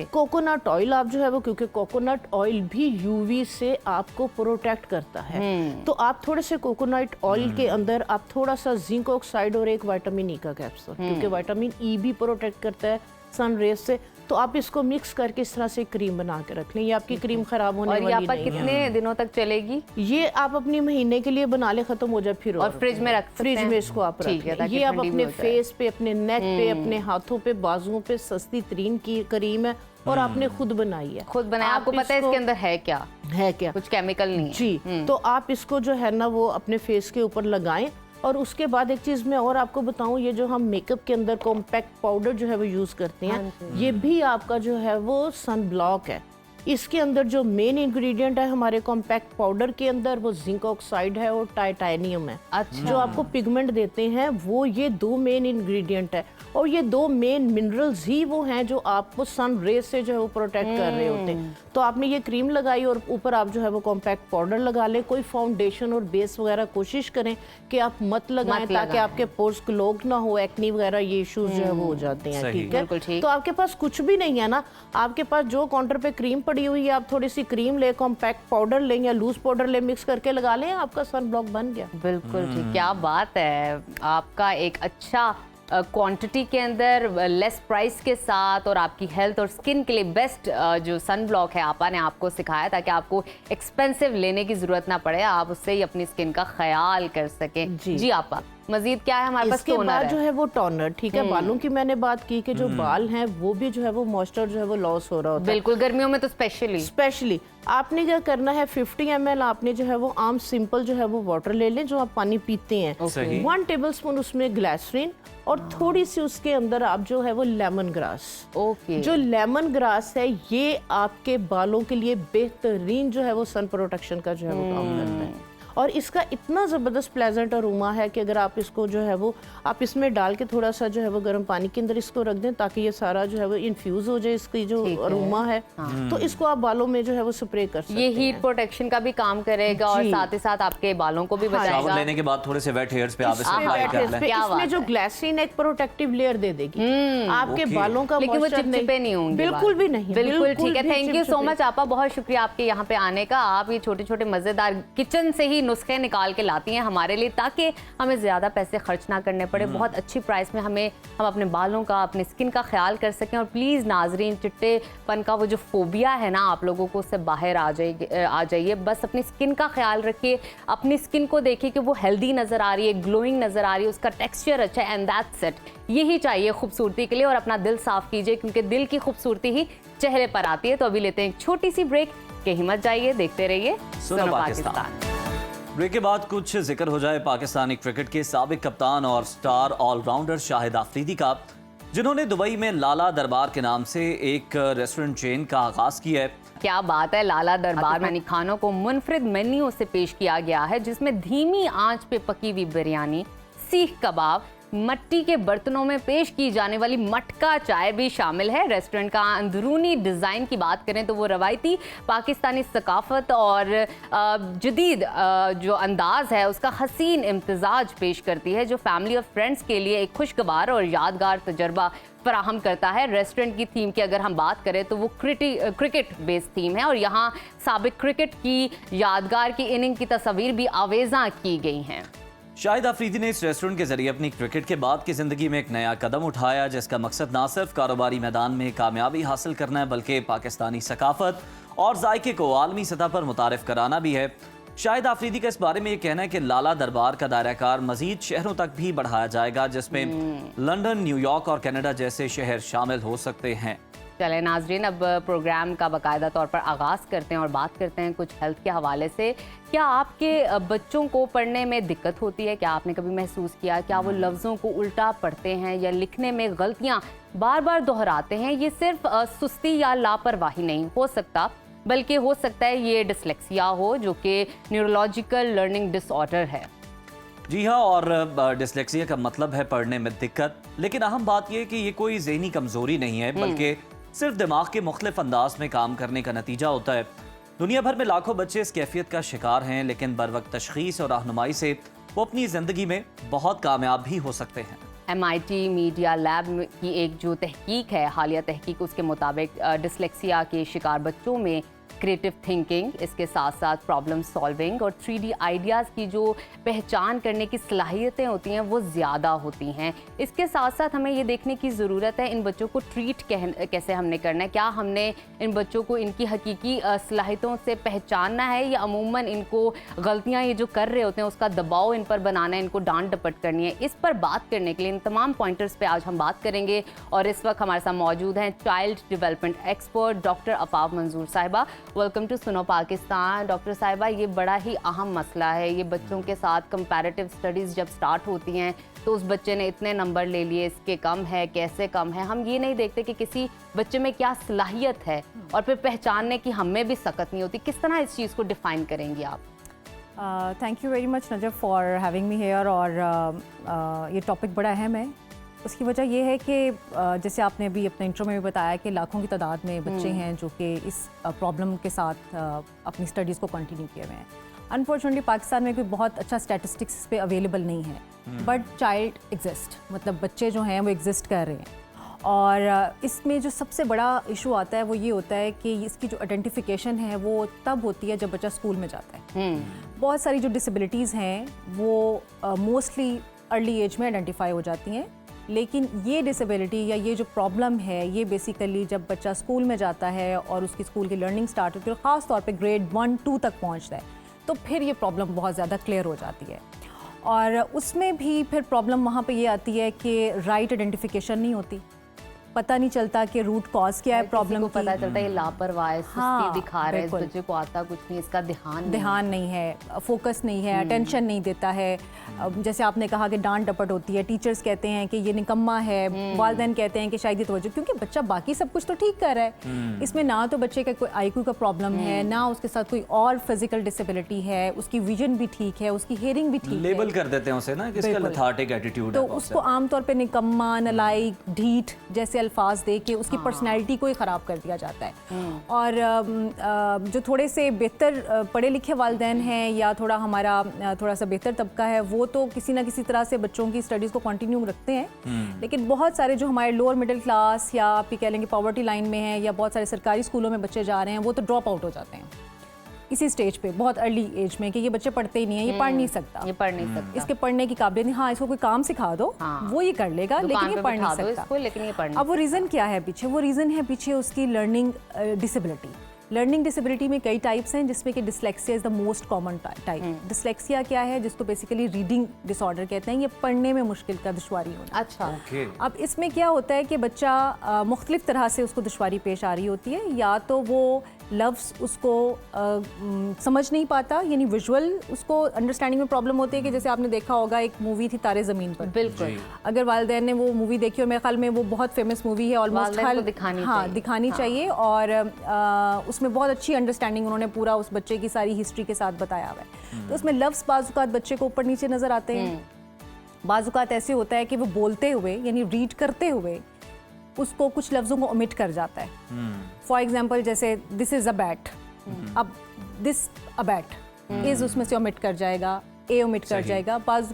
कोकोनट ऑयल आप जो है वो, क्योंकि कोकोनट ऑयल भी यूवी से आपको प्रोटेक्ट करता है, तो आप थोड़े से कोकोनट ऑयल के अंदर आप थोड़ा सा जिंक ऑक्साइड और एक विटामिन ई का कैप्सूल, क्योंकि विटामिन ई भी प्रोटेक्ट करता है सन रेज से, तो आप इसको मिक्स करके इस तरह से क्रीम बना के रख लें। ये आपकी क्रीम खराब होने वाली नहीं है। और ये कितने दिनों तक चलेगी? ये आप अपनी महीने के लिए बना ले, खत्म हो जाए फिर और फ्रिज में रख, फ्रिज में इसको आप रख लें। ये आप अपने फेस पे, अपने नेक पे, अपने हाथों पे, बाजुओं पे सस्ती तरीन की क्रीम है, और आपने खुद बनाई है। खुद बनाया, आपको पता है इसके अंदर है क्या, कुछ केमिकल नहीं है जी। तो आप इसको जो है ना वो अपने फेस के ऊपर लगाएं। और उसके बाद एक चीज़ मैं और आपको बताऊं, ये जो हम मेकअप के अंदर कॉम्पैक्ट पाउडर जो है वो यूज़ करते हैं, ये भी आपका जो है वो सन ब्लॉक है। इसके अंदर जो मेन इंग्रेडिएंट है हमारे कॉम्पैक्ट पाउडर के अंदर, वो जिंक ऑक्साइड है और टाइटेनियम है। जो आपको पिगमेंट देते हैं वो ये 2 मेन इंग्रेडिएंट है, और ये 2 मेन मिनरल्स ही वो हैं जो आपको सन रेज से जो है वो प्रोटेक्ट कर रहे होते हैं। तो आपने ये क्रीम लगाई और ऊपर आप जो है वो कॉम्पैक्ट पाउडर लगा ले। कोई फाउंडेशन और बेस वगैरह कोशिश करें कि आप मत लगाएं, ताकि आपके पोर्स क्लॉग ना हो, एक्नी वगैरह ये इश्यूज जो है वो हो जाते हैं, ठीक है। तो आपके पास कुछ भी नहीं है ना, आपके पास जो काउंटर पे क्रीम पड़ी हुई है, आप थोड़ी सी क्रीम ले, कॉम्पैक्ट पाउडर लें या लूज पाउडर ले, मिक्स करके लगा लें, आपका सन ब्लॉक बन गया। बिल्कुल ठीक, क्या बात है। आपका एक अच्छा क्वांटिटी के अंदर लेस प्राइस के साथ और आपकी हेल्थ और स्किन के लिए बेस्ट जो सन ब्लॉक है आपा ने आपको सिखाया ताकि आपको एक्सपेंसिव लेने की ज़रूरत ना पड़े, आप उससे ही अपनी स्किन का ख्याल कर सकें। जी आपा, मजीद क्या है हमारे पास? इसके बाद जो है वो टोनर, ठीक है। बालों की मैंने बात की कि जो बाल हैं वो भी जो है वो मॉइस्चर जो है वो लॉस हो रहा होता है, बिल्कुल गर्मियों में तो स्पेशली आपने क्या करना है, 50 ml आपने जो है वो आम सिंपल जो है वो वाटर ले लें जो आप पानी पीते हैं, 1 टेबलस्पून उसमें ग्लिसरीन और थोड़ी सी उसके अंदर आप जो है वो लेमन ग्रास। ओके, जो लेमन ग्रास है ये आपके बालों के लिए बेहतरीन जो है वो सन प्रोटेक्शन का जो है वो काम करता है और इसका इतना ज़बरदस्त प्लेजेंट अरोमा है कि अगर आप इसको जो है वो आप इसमें डाल के थोड़ा सा जो है वो गर्म पानी के अंदर इसको रख दें ताकि ये सारा जो है वो इन्फ्यूज हो जाए, इसकी जो अरोमा है तो इसको आप बालों में जो है वो स्प्रे कर सकते हैं। ये हीट प्रोटेक्शन का भी काम करेगा और साथ ही साथ आपके बालों को भी बचाएगा। शावर लेने के बाद थोड़े से वेट हेयर्स पे आप इसे अप्लाई कर लें। इसमें जो ग्लिसरीन एक प्रोटेक्टिव लेयर दे देगी आपके बालों का, लेकिन वो चिपचिपे नहीं होंगे, बिल्कुल भी नहीं। बिल्कुल ठीक है, थैंक यू सो मच आपा, बहुत शुक्रिया आपके यहाँ पे आने का। आप ये छोटे छोटे मजेदार किचन से ही नुस्खे निकाल के लाती हैं हमारे लिए ताकि हमें ज्यादा पैसे खर्च ना करने पड़े, बहुत अच्छी प्राइस में हम अपने बालों का, अपने स्किन का ख्याल कर सकें। और प्लीज नाजरीन, चिट्टेपन का वो जो फोबिया है ना आप लोगों को, उससे बाहर आ जाइए। बस अपनी स्किन का ख्याल रखिए, अपनी स्किन को देखिए कि वो हेल्दी नजर आ रही है, ग्लोइंग नजर आ रही है, उसका टेक्सचर अच्छा है, एंड दैट्स इट। यही चाहिए खूबसूरती के लिए। और अपना दिल साफ कीजिए क्योंकि दिल की खूबसूरती ही चेहरे पर आती है। तो अभी लेते हैं एक छोटी सी ब्रेक, कहीं मत जाइए, देखते रहिए सुनो पाकिस्तान। ब्रेक के बाद कुछ जिक्र हो जाए पाकिस्तानी क्रिकेट के साबिक कप्तान और स्टार ऑलराउंडर शाहिद आफरीदी का, जिन्होंने दुबई में लाला दरबार के नाम से एक रेस्टोरेंट चेन का आगाज किया है। क्या बात है, लाला दरबार में खानों को मुनफरिद मेन्यू से पेश किया गया है जिसमें धीमी आंच पे पकी हुई बिरयानी, सीख कबाब, मट्टी के बर्तनों में पेश की जाने वाली मटका चाय भी शामिल है। रेस्टोरेंट का अंदरूनी डिज़ाइन की बात करें तो वो रवायती पाकिस्तानी सकाफत और जदीद जो अंदाज है उसका हसीन इम्तिजाज पेश करती है, जो फैमिली और फ्रेंड्स के लिए एक खुशगवार और यादगार तजर्बा फराहम करता है। रेस्टोरेंट की थीम की अगर हम बात करें तो वो क्रिकेट बेस्ड थीम है और यहाँ साबिक क्रिकेट की यादगार की इनिंग की तस्वीर भी आवेज़ा की गई हैं। शाहिद आफरीदी ने इस रेस्टोरेंट के जरिए अपनी क्रिकेट के बाद की जिंदगी में एक नया कदम उठाया जिसका मकसद ना सिर्फ कारोबारी मैदान में कामयाबी हासिल करना है बल्कि पाकिस्तानी सकाफत और जायके को आलमी सतह पर मुतारिफ कराना भी है। शाहिद आफरीदी का इस बारे में ये कहना है कि लाला दरबार का दायरा-कार मजीद शहरों तक भी बढ़ाया जाएगा जिसमें लंदन, न्यूयॉर्क और कनाडा जैसे शहर शामिल हो सकते हैं। चले नाजरीन, अब प्रोग्राम का बाकायदा तौर पर आगाज़ करते हैं और बात करते हैं कुछ हेल्थ के हवाले से। क्या आपके बच्चों को पढ़ने में दिक्कत होती है? क्या आपने कभी महसूस किया क्या वो लफ्ज़ों को उल्टा पढ़ते हैं या लिखने में गलतियां बार बार दोहराते हैं? ये सिर्फ सुस्ती या लापरवाही नहीं हो सकता बल्कि हो सकता है ये डिसलेक्सिया हो, जो कि न्यूरोलॉजिकल लर्निंग डिसऑर्डर है। जी हाँ, और डिसलेक्सिया का मतलब है पढ़ने में दिक्कत, लेकिन अहम बात यह कि ये कोई ज़हनी कमज़ोरी नहीं है बल्कि सिर्फ दिमाग के मुख्तलिफ अंदाज में काम करने का नतीजा होता है। दुनिया भर में लाखों बच्चे इस कैफियत का शिकार हैं, लेकिन बरवक्त तशखीस और रहनुमाई से वो अपनी ज़िंदगी में बहुत कामयाब भी हो सकते हैं। MIT मीडिया लैब की एक जो तहकीक है, हालिया तहकीक, उसके मुताबिक डिसलेक्सिया के शिकार बच्चों में क्रिएटिव थिंकिंग, इसके साथ साथ प्रॉब्लम सॉल्विंग और 3D आइडियाज़ की जो पहचान करने की सलाहियतें होती हैं वो ज़्यादा होती हैं। इसके साथ साथ हमें ये देखने की ज़रूरत है इन बच्चों को ट्रीट कैसे हमने करना है। क्या हमने इन बच्चों को इनकी हकीकी सलाहियतों से पहचानना है या अमूमन इनको गलतियाँ ये जो कर रहे होते हैं उसका दबाव इन पर बनाना है, इनको डांट डपट करनी है? इस पर बात करने के लिए इन तमाम पॉइंटर्स पर आज हम बात करेंगे और इस वक्त हमारे साथ मौजूद हैं child development expert doctor Afaf मंजूर साहिबा। Welcome to Suno Pakistan. Doctor साहिबा, ये बड़ा ही अहम मसला है। ये बच्चों के साथ कंपैरेटिव स्टडीज़ जब स्टार्ट होती हैं तो उस बच्चे ने इतने नंबर ले लिए, इसके कम है, कैसे कम है। हम ये नहीं देखते कि किसी बच्चे में क्या सलाहियत है और फिर पहचानने की हमें भी सकत नहीं होती। किस तरह इस चीज़ को डिफ़ाइन करेंगी आप? Thank you very much Najab for having me here. और ये टॉपिक बड़ा अहम है। उसकी वजह यह है कि जैसे आपने अभी अपने इंट्रो में भी बताया कि लाखों की तादाद में बच्चे हैं जो कि इस प्रॉब्लम के साथ अपनी स्टडीज़ को कंटिन्यू किए हुए हैं। अनफॉर्चुनेटली पाकिस्तान में कोई बहुत अच्छा स्टैटिस्टिक्स इस पे अवेलेबल नहीं है, बट चाइल्ड एग्जिस्ट, मतलब बच्चे जो हैं वो एग्जिस्ट कर रहे हैं। और इसमें जो सबसे बड़ा इशू आता है वो ये होता है कि इसकी जो आइडेंटिफिकेशन है वो तब होती है जब बच्चा स्कूल में जाता है। बहुत सारी जो डिसेबिलिटीज़ हैं वो मोस्टली अर्ली एज में आइडेंटिफाई हो जाती हैं, लेकिन ये डिसेबिलिटी या ये जो प्रॉब्लम है ये बेसिकली जब बच्चा स्कूल में जाता है और उसकी स्कूल की लर्निंग स्टार्ट होती है और ख़ास तौर पे ग्रेड 1-2 तक पहुंचता है तो फिर ये प्रॉब्लम बहुत ज़्यादा क्लियर हो जाती है। और उसमें भी फिर प्रॉब्लम वहाँ पे ये आती है कि राइट आइडेंटिफिकेशन नहीं होती, पता नहीं चलता कि रूट कॉज क्या है प्रॉब्लम को पता चलता है लापरवाह है, सुस्ती दिखा रहा है, इस बच्चे को आता कुछ नहीं, इसका ध्यान नहीं है, फोकस नहीं है, अटेंशन नहीं देता है। जैसे आपने कहा कि डांट डपट होती है, टीचर्स कहते हैं कि ये निकम्मा है, वालिदैन कहते हैं कि शायद ये तवज्जो, क्योंकि बच्चा बाकी सब कुछ तो ठीक कर रहा है, इसमें ना तो बच्चे का कोई IQ का प्रॉब्लम है, ना उसके साथ कोई और फिजिकल डिसेबिलिटी है, उसकी विजन भी ठीक है, उसकी हियरिंग भी ठीक है। लेबल कर देते हैं उसे ना कि इसका लेथार्जिक एटीट्यूड है, तो उसको आमतौर पे निकम्मा, नालायक, ढीठ जैसे अल्फाज दे के उसकी पर्सनैलिटी को ही ख़राब कर दिया जाता है। और जो थोड़े से बेहतर पढ़े लिखे वालिदैन हैं या थोड़ा सा बेहतर तबका है वो तो किसी ना किसी तरह से बच्चों की स्टडीज़ को कंटिन्यू रखते हैं, लेकिन बहुत सारे जो हमारे लोअर मिडिल क्लास या आप कह लेंगे पॉवर्टी लाइन में हैं या बहुत सारे सरकारी स्कूलों में बच्चे जा रहे हैं वो तो ड्रॉप आउट हो जाते हैं इसी स्टेज पे, बहुत अर्ली एज में, कि ये बच्चे पढ़ते ही नहीं है, ये पढ़ नहीं सकता, इसके पढ़ने की काबिलियत नहीं, हाँ इसको कोई काम सिखा दो वो ये कर लेगा लेकिन ये पढ़ नहीं सकता। अब वो रीज़न क्या है पीछे? वो रीज़न है पीछे उसकी लर्निंग डिसेबिलिटी। लर्निंग डिसेबिलिटी में कई टाइप्स हैं जिसमें कि dyslexia is the most common type. Dyslexia क्या है? जिसको बेसिकली रीडिंग डिसऑर्डर कहते हैं, ये पढ़ने में मुश्किल का दुश्वारी होना। अच्छा अब इसमें क्या होता है कि बच्चा मुख्तलिफ तरह से उसको दुश्वारी पेश आ रही होती है, या तो वो लफ्ज़ उसको समझ नहीं पाता, यानी विजुअल उसको अंडरस्टैंडिंग में प्रॉब्लम होती है कि जैसे आपने देखा होगा एक मूवी थी तारे ज़मीन पर, बिल्कुल, अगर वालिदैन ने वो मूवी देखी और मेरे ख्याल में वो बहुत फेमस मूवी है, ऑलमोस्ट दिखानी चाहिए और उसमें बहुत अच्छी अंडरस्टैंडिंग उन्होंने पूरा उस बच्चे की सारी हिस्ट्री के साथ बताया हुआ है। तो उसमें लफ्ज़ बाज़ बच्चे को ऊपर नीचे नज़र आते हैं, बाज़ ऐसे होता है कि वो बोलते हुए यानी रीड करते हुए उसको कुछ लफ्ज़ों को ओमिट कर जाता है। फॉर एग्जाम्पल जैसे दिस इज़ अ बैट, अब दिस अ बैट इज़ उसमें से ओमिट कर जाएगा, ए ओमिट कर जाएगा। बाज़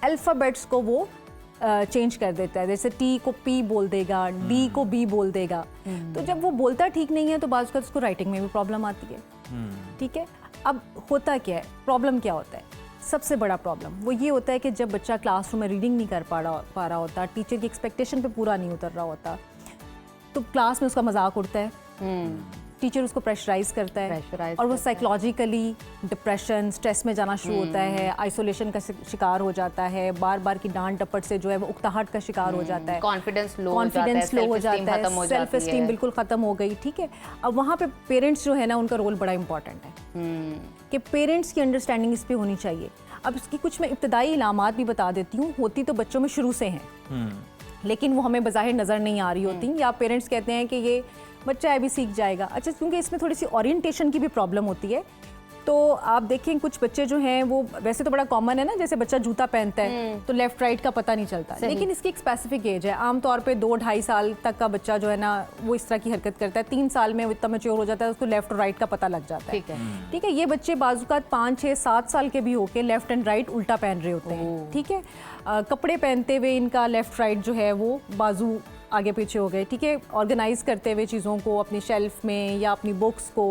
अल्फ़ाबेट्स को वो चेंज कर देता है, जैसे टी को पी बोल देगा, डी को बी बोल देगा। तो जब वो बोलता ठीक नहीं है तो बाज़ उसको राइटिंग में भी प्रॉब्लम आती है। ठीक है, अब होता क्या है, प्रॉब्लम क्या होता है? सबसे बड़ा प्रॉब्लम वो ये होता है कि जब बच्चा क्लासरूम में रीडिंग नहीं कर पा रहा होता, टीचर की एक्सपेक्टेशन पे पूरा नहीं उतर रहा होता, तो क्लास में उसका मजाक उड़ता है, टीचर उसको प्रेशराइज करता है और वो साइकोलॉजिकली डिप्रेशन, स्ट्रेस में जाना शुरू होता है, आइसोलेशन का शिकार हो जाता है, बार बार की डांट डपट से जो है वो उकताहट का शिकार हो जाता है, कॉन्फिडेंस लो हो जाता है, सेल्फ एस्टीम बिल्कुल ख़त्म हो गई। ठीक है, अब वहाँ पे पेरेंट्स जो है ना उनका रोल बड़ा इंपॉर्टेंट है कि पेरेंट्स की अंडरस्टैंडिंग इस पर होनी चाहिए। अब इसकी कुछ मैं इब्तदाई इलामात भी बता देती हूँ, होती तो बच्चों में शुरू से हैं लेकिन वो हमें बज़ाहिर नज़र नहीं आ रही होती, या पेरेंट्स कहते हैं कि ये बच्चा है भी सीख जाएगा। अच्छा, क्योंकि इसमें थोड़ी सी ओरिएंटेशन की भी प्रॉब्लम होती है, तो आप देखें कुछ बच्चे जो हैं वो वैसे तो बड़ा कॉमन है ना, जैसे बच्चा जूता पहनता है तो लेफ्ट राइट का पता नहीं चलता, लेकिन इसकी एक स्पेसिफिक एज है, आमतौर पे 2-2.5 साल तक का बच्चा जो है ना वो इस तरह की हरकत करता है, 3 साल में वो इतना मैच्योर हो जाता है उसको लेफ्ट और राइट का पता लग जाता है। ठीक है, ये बच्चे बाजुकात 5-6-7 साल के भी होके लेफ्ट एंड राइट उल्टा पहन रहे होते हैं। ठीक है, कपड़े पहनते हुए इनका लेफ्ट राइट जो है वो बाजू आगे पीछे हो गए। ठीक है, ऑर्गेनाइज करते हुए चीज़ों को अपनी शेल्फ में या अपनी बुक्स को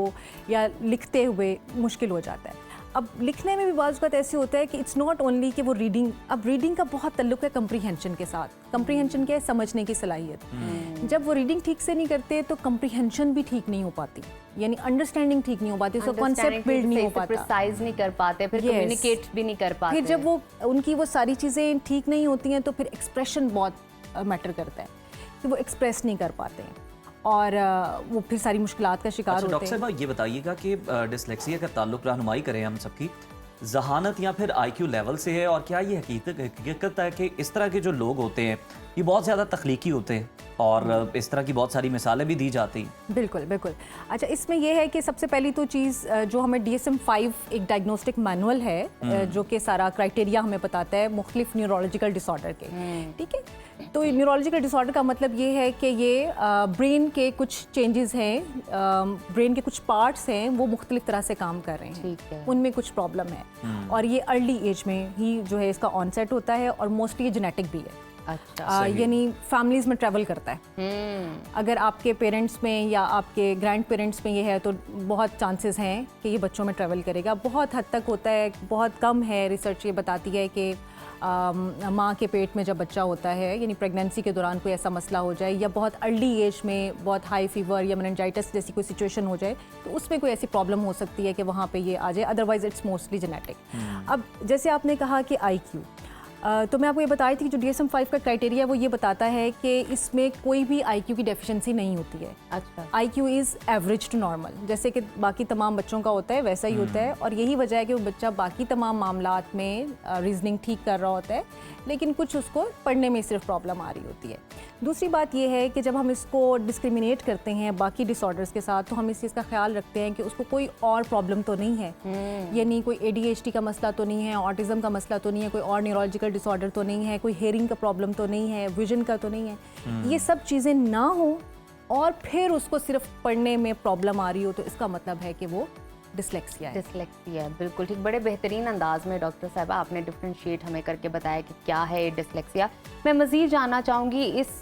या लिखते हुए मुश्किल हो जाता है। अब लिखने में भी बाज़ बात ऐसे होता है कि इट्स नॉट ओनली कि वो रीडिंग, अब रीडिंग का बहुत ताल्लुक है कंप्रीहेंशन के साथ। कंप्रीहेंशन क्या है? समझने की सलाहियत। जब वो रीडिंग ठीक से नहीं करते तो कंप्रीहेंशन भी ठीक नहीं हो पाती, यानी अंडरस्टैंडिंग ठीक नहीं हो पाती, उसका कॉन्सेप्ट बिल्ड नहीं हो पाता, प्रिसाइज नहीं कर पाते, फिर कम्युनिकेट भी नहीं कर पाते। फिर जब वो उनकी वो सारी चीज़ें ठीक नहीं होती हैं तो फिर एक्सप्रेशन बहुत मैटर करता है कि वो एक्सप्रेस नहीं कर पाते हैं और वो फिर सारी मुश्किलात का शिकार होते हैं। डॉक्टर साहब ये बताइएगा कि डिस्लेक्सिया का ताल्लुक रहनुमाई करें हम सबकी जहानत या फिर IQ लेवल से है, और क्या ये हकीकत है कि इस तरह के जो लोग होते हैं ये बहुत ज़्यादा तख्लीकी होते हैं और इस तरह की बहुत सारी मिसालें भी दी जाती हैं? बिल्कुल बिल्कुल। अच्छा, इसमें यह है कि सबसे पहली तो चीज़ जो हमें DSM-5 एक डायग्नोस्टिक मैनुअल है जो कि सारा क्राइटेरिया हमें बताता है मुख्तलिफ न्यूरोलॉजिकल डिसऑर्डर के। ठीक है, तो न्यूरोलॉजिकल डिसऑर्डर का मतलब ये है कि ये ब्रेन के कुछ चेंजेस हैं, ब्रेन के कुछ पार्ट्स हैं वो मुख्तलिफ तरह से काम कर रहे हैं, उनमें कुछ प्रॉब्लम है और ये अर्ली एज में ही जो है इसका ऑनसेट होता है और मोस्टली ये जेनेटिक भी है। अच्छा। यानी फैमिलीज़ में ट्रैवल करता है। अगर आपके पेरेंट्स में या आपके ग्रैंड पेरेंट्स में ये है तो बहुत चांसेस हैं कि ये बच्चों में ट्रैवल करेगा। बहुत हद तक होता है, बहुत कम है। रिसर्च ये बताती है कि माँ के पेट में जब बच्चा होता है, यानी प्रेगनेंसी के दौरान कोई ऐसा मसला हो जाए या बहुत अर्ली एज में बहुत हाई फीवर या मेनिंजाइटिस जैसी कोई सिचुएशन हो जाए, तो उसमें कोई ऐसी प्रॉब्लम हो सकती है कि वहाँ पे ये आ जाए। Otherwise it's mostly genetic. अब जैसे आपने कहा कि IQ, तो मैं आपको ये बता रही थी कि जो DSM-5 का क्राइटेरिया वो ये बताता है कि इसमें कोई भी IQ की डेफिशिएंसी नहीं होती है। अच्छा। IQ is average to normal, जैसे कि बाकी तमाम बच्चों का होता है वैसा ही होता है। और यही वजह है कि वो बच्चा बाकी तमाम मामलात में रीजनिंग ठीक कर रहा होता है, लेकिन कुछ उसको पढ़ने में सिर्फ प्रॉब्लम आ रही होती है। दूसरी बात यह है कि जब हम इसको डिस्क्रिमिनेट करते हैं बाकी डिसऑर्डर्स के साथ, तो हम इस चीज़ का ख्याल रखते हैं कि उसको कोई और प्रॉब्लम तो नहीं है, यानी कोई ADHD का मसला तो नहीं है, ऑटिज़म का मसला तो नहीं है, कोई और न्यूरोलॉजिकल डिसऑर्डर तो नहीं है, कोई हेयरिंग का प्रॉब्लम तो नहीं है, विजन का तो नहीं है। ये सब चीज़ें ना हो और फिर उसको सिर्फ पढ़ने में प्रॉब्लम आ रही हो, तो इसका मतलब है कि वो डिसलेक्सिया है। बिल्कुल ठीक। बड़े बेहतरीन अंदाज में डॉक्टर साहबा आपने डिफरेंशिएट हमें करके बताया कि क्या है डिसलेक्सिया। मैं मज़ीद जानना चाहूँगी, इस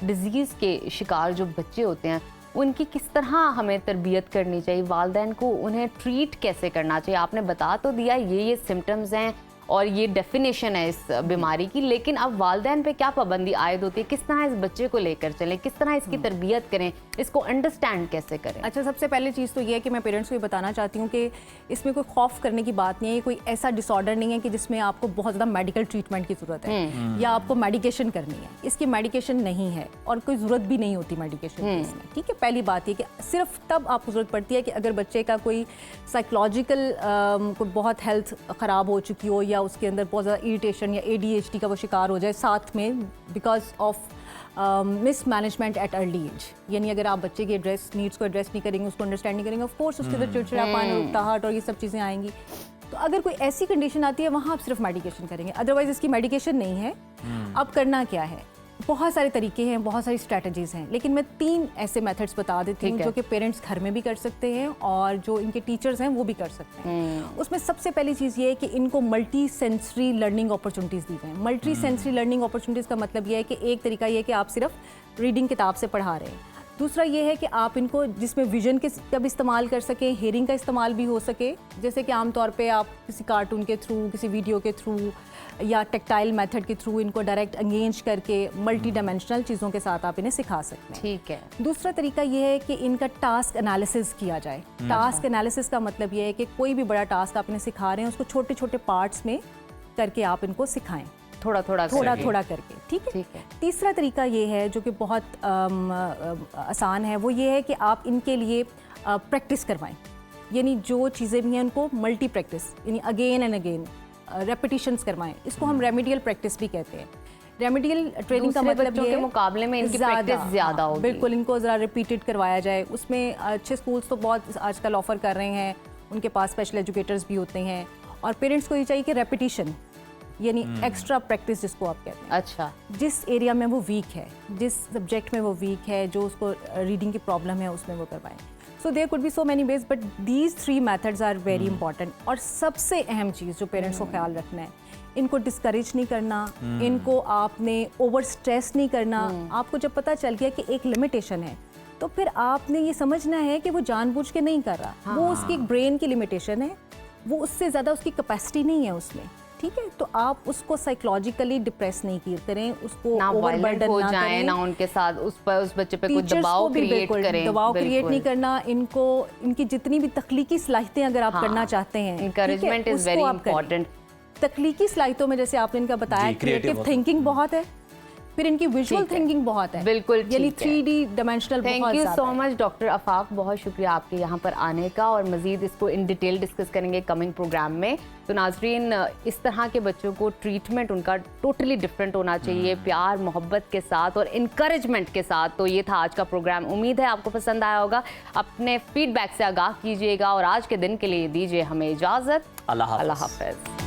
डिज़ीज़ के शिकार जो बच्चे होते हैं उनकी किस तरह हमें तरबियत करनी चाहिए, वालिदैन को उन्हें ट्रीट कैसे करना चाहिए? आपने बता तो दिया ये सिम्टम्स हैं और ये डेफिनेशन है इस बीमारी की, लेकिन अब वालिदैन पे क्या पाबंदी आयद होती है? किस तरह इस बच्चे को लेकर चलें, किस तरह इसकी तरबियत करें, इसको अंडरस्टैंड कैसे करें? अच्छा, सबसे पहले चीज़ तो ये है कि मैं पेरेंट्स को ये बताना चाहती हूँ कि इसमें कोई खौफ करने की बात नहीं है। ये कोई ऐसा डिसऑर्डर नहीं है कि जिसमें आपको बहुत ज़्यादा मेडिकल ट्रीटमेंट की ज़रूरत है या आपको मेडिकेशन करनी है। इसकी मेडिकेशन नहीं है और कोई ज़रूरत भी नहीं होती मेडिकेशन की इसमें, ठीक है। पहली बात ये कि सिर्फ तब आपको ज़रूरत पड़ती है कि अगर बच्चे का कोई साइकोलॉजिकल कोई बहुत हेल्थ ख़राब हो चुकी हो या उसके अंदर बहुत ज़्यादा इरिटेशन या ADHD का वो शिकार हो जाए साथ में, because of mismanagement at early age. यानी अगर आप बच्चे की एड्रेस नीड्स को एड्रेस नहीं करेंगे, उसको अंडरस्टैंड नहीं करेंगे, ऑफ कोर्स उसके अंदर चिड़चिड़ापन, उकताहट और ये सब चीज़ें आएंगी। तो अगर कोई ऐसी कंडीशन आती है वहाँ आप सिर्फ मेडिकेशन करेंगे, अदरवाइज इसकी मेडिकेशन नहीं है। अब करना क्या है? बहुत सारे तरीके हैं, बहुत सारी स्ट्रैटेजीज़ हैं, लेकिन मैं 3 ऐसे मेथड्स बता देती हूँ जो कि पेरेंट्स घर में भी कर सकते हैं और जो इनके टीचर्स हैं वो भी कर सकते हैं। उसमें सबसे पहली चीज़ ये है कि इनको मल्टी सेंसरी लर्निंग अपॉर्चुनिटीज़ दी जाएँ। मल्टी सेंसरी लर्निंग अपॉर्चुनिटीज़ का मतलब ये है कि एक तरीका ये है कि आप सिर्फ रीडिंग किताब से पढ़ा रहे हैं। दूसरा ये है कि आप इनको जिसमें विजन के कब इस्तेमाल कर सकें, हेयरिंग का इस्तेमाल भी हो सके, जैसे कि आमतौर पे आप किसी कार्टून के थ्रू, किसी वीडियो के थ्रू या टेक्टाइल मेथड के थ्रू इनको डायरेक्ट एंगेज करके मल्टी डायमेंशनल चीज़ों के साथ आप इन्हें सिखा सकते हैं। ठीक है। दूसरा तरीका ये है कि इनका टास्क एनालिसिस किया जाए। टास्क एनालिसिस का मतलब ये है कि कोई भी बड़ा टास्क आप इन्हें सिखा रहे हैं उसको छोटे छोटे पार्ट्स में करके आप इनको सिखाएं, थोड़ा थोड़ा करके। ठीक है। तीसरा तरीका ये है जो कि बहुत आसान है, वो ये है कि आप इनके लिए प्रैक्टिस करवाएं। यानी जो चीज़ें भी हैं उनको मल्टी प्रैक्टिस, यानी अगेन एंड अगेन रेपिटिशंस करवाएं। इसको हम रेमेडियल प्रैक्टिस भी कहते हैं। रेमेडियल ट्रेनिंग का मतलब बच्चों के मुकाबले में इनकी प्रैक्टिस ज़्यादा होगी। बिल्कुल, इनको ज़रा रिपीटेड करवाया जाए। उसमें अच्छे स्कूल्स तो बहुत आजकल ऑफर कर रहे हैं, उनके पास स्पेशल एजुकेटर्स भी होते हैं। और पेरेंट्स को ये चाहिए कि रेपिटिशन, यानी एक्स्ट्रा प्रैक्टिस जिसको आप कहते हैं। अच्छा। जिस एरिया में वो वीक है, जिस सब्जेक्ट में वो वीक है, जो उसको रीडिंग की प्रॉब्लम है, उसमें वो करवाएं। So there could be so many ways, but these 3 methods are very important. और सबसे अहम चीज़ जो पेरेंट्स को ख्याल रखना है, इनको डिस्करेज नहीं करना, इनको आपने ओवर स्ट्रेस नहीं करना। आपको जब पता चल गया कि एक लिमिटेशन है, तो फिर आपने ये समझना है कि वो जानबूझ के नहीं कर रहा। वो उसकी एक ब्रेन की लिमिटेशन है, वो उससे ज़्यादा उसकी कैपेसिटी नहीं है उसमें। ठीक है, तो आप उसको साइकोलॉजिकली डिप्रेस नहीं करें, उसको ओवरबर्डन हो जाए ना उनके साथ, उस बच्चे पे कोई दबाव क्रिएट करें। दबाव क्रिएट नहीं करना। इनको इनकी जितनी भी तख्लीकी सलाहियतें अगर आप करना चाहते हैं, एनकरेजमेंट इज वेरी इंपॉर्टेंट। तख्लीकी सलाहियतों में जैसे आपने इनका बताया, क्रिएटिव थिंकिंग बहुत है, फिर इनकी विजुअल थिंकिंग बहुत है। बिल्कुल, यानी 3D dimensional. Thank you so much doctor Afaq, बहुत शुक्रिया आपके यहाँ पर आने का, और मजीद इसको इन डिटेल डिस्कस करेंगे कमिंग प्रोग्राम में। तो नाजरीन, इस तरह के बच्चों को ट्रीटमेंट उनका टोटली डिफरेंट होना चाहिए, प्यार मोहब्बत के साथ और इनकरेजमेंट के साथ। तो ये था आज का प्रोग्राम, उम्मीद है आपको पसंद आया होगा। अपने फीडबैक से आगाह कीजिएगा और आज के दिन के लिए दीजिए हमें इजाज़त। अल्लाह हाफ़िज़।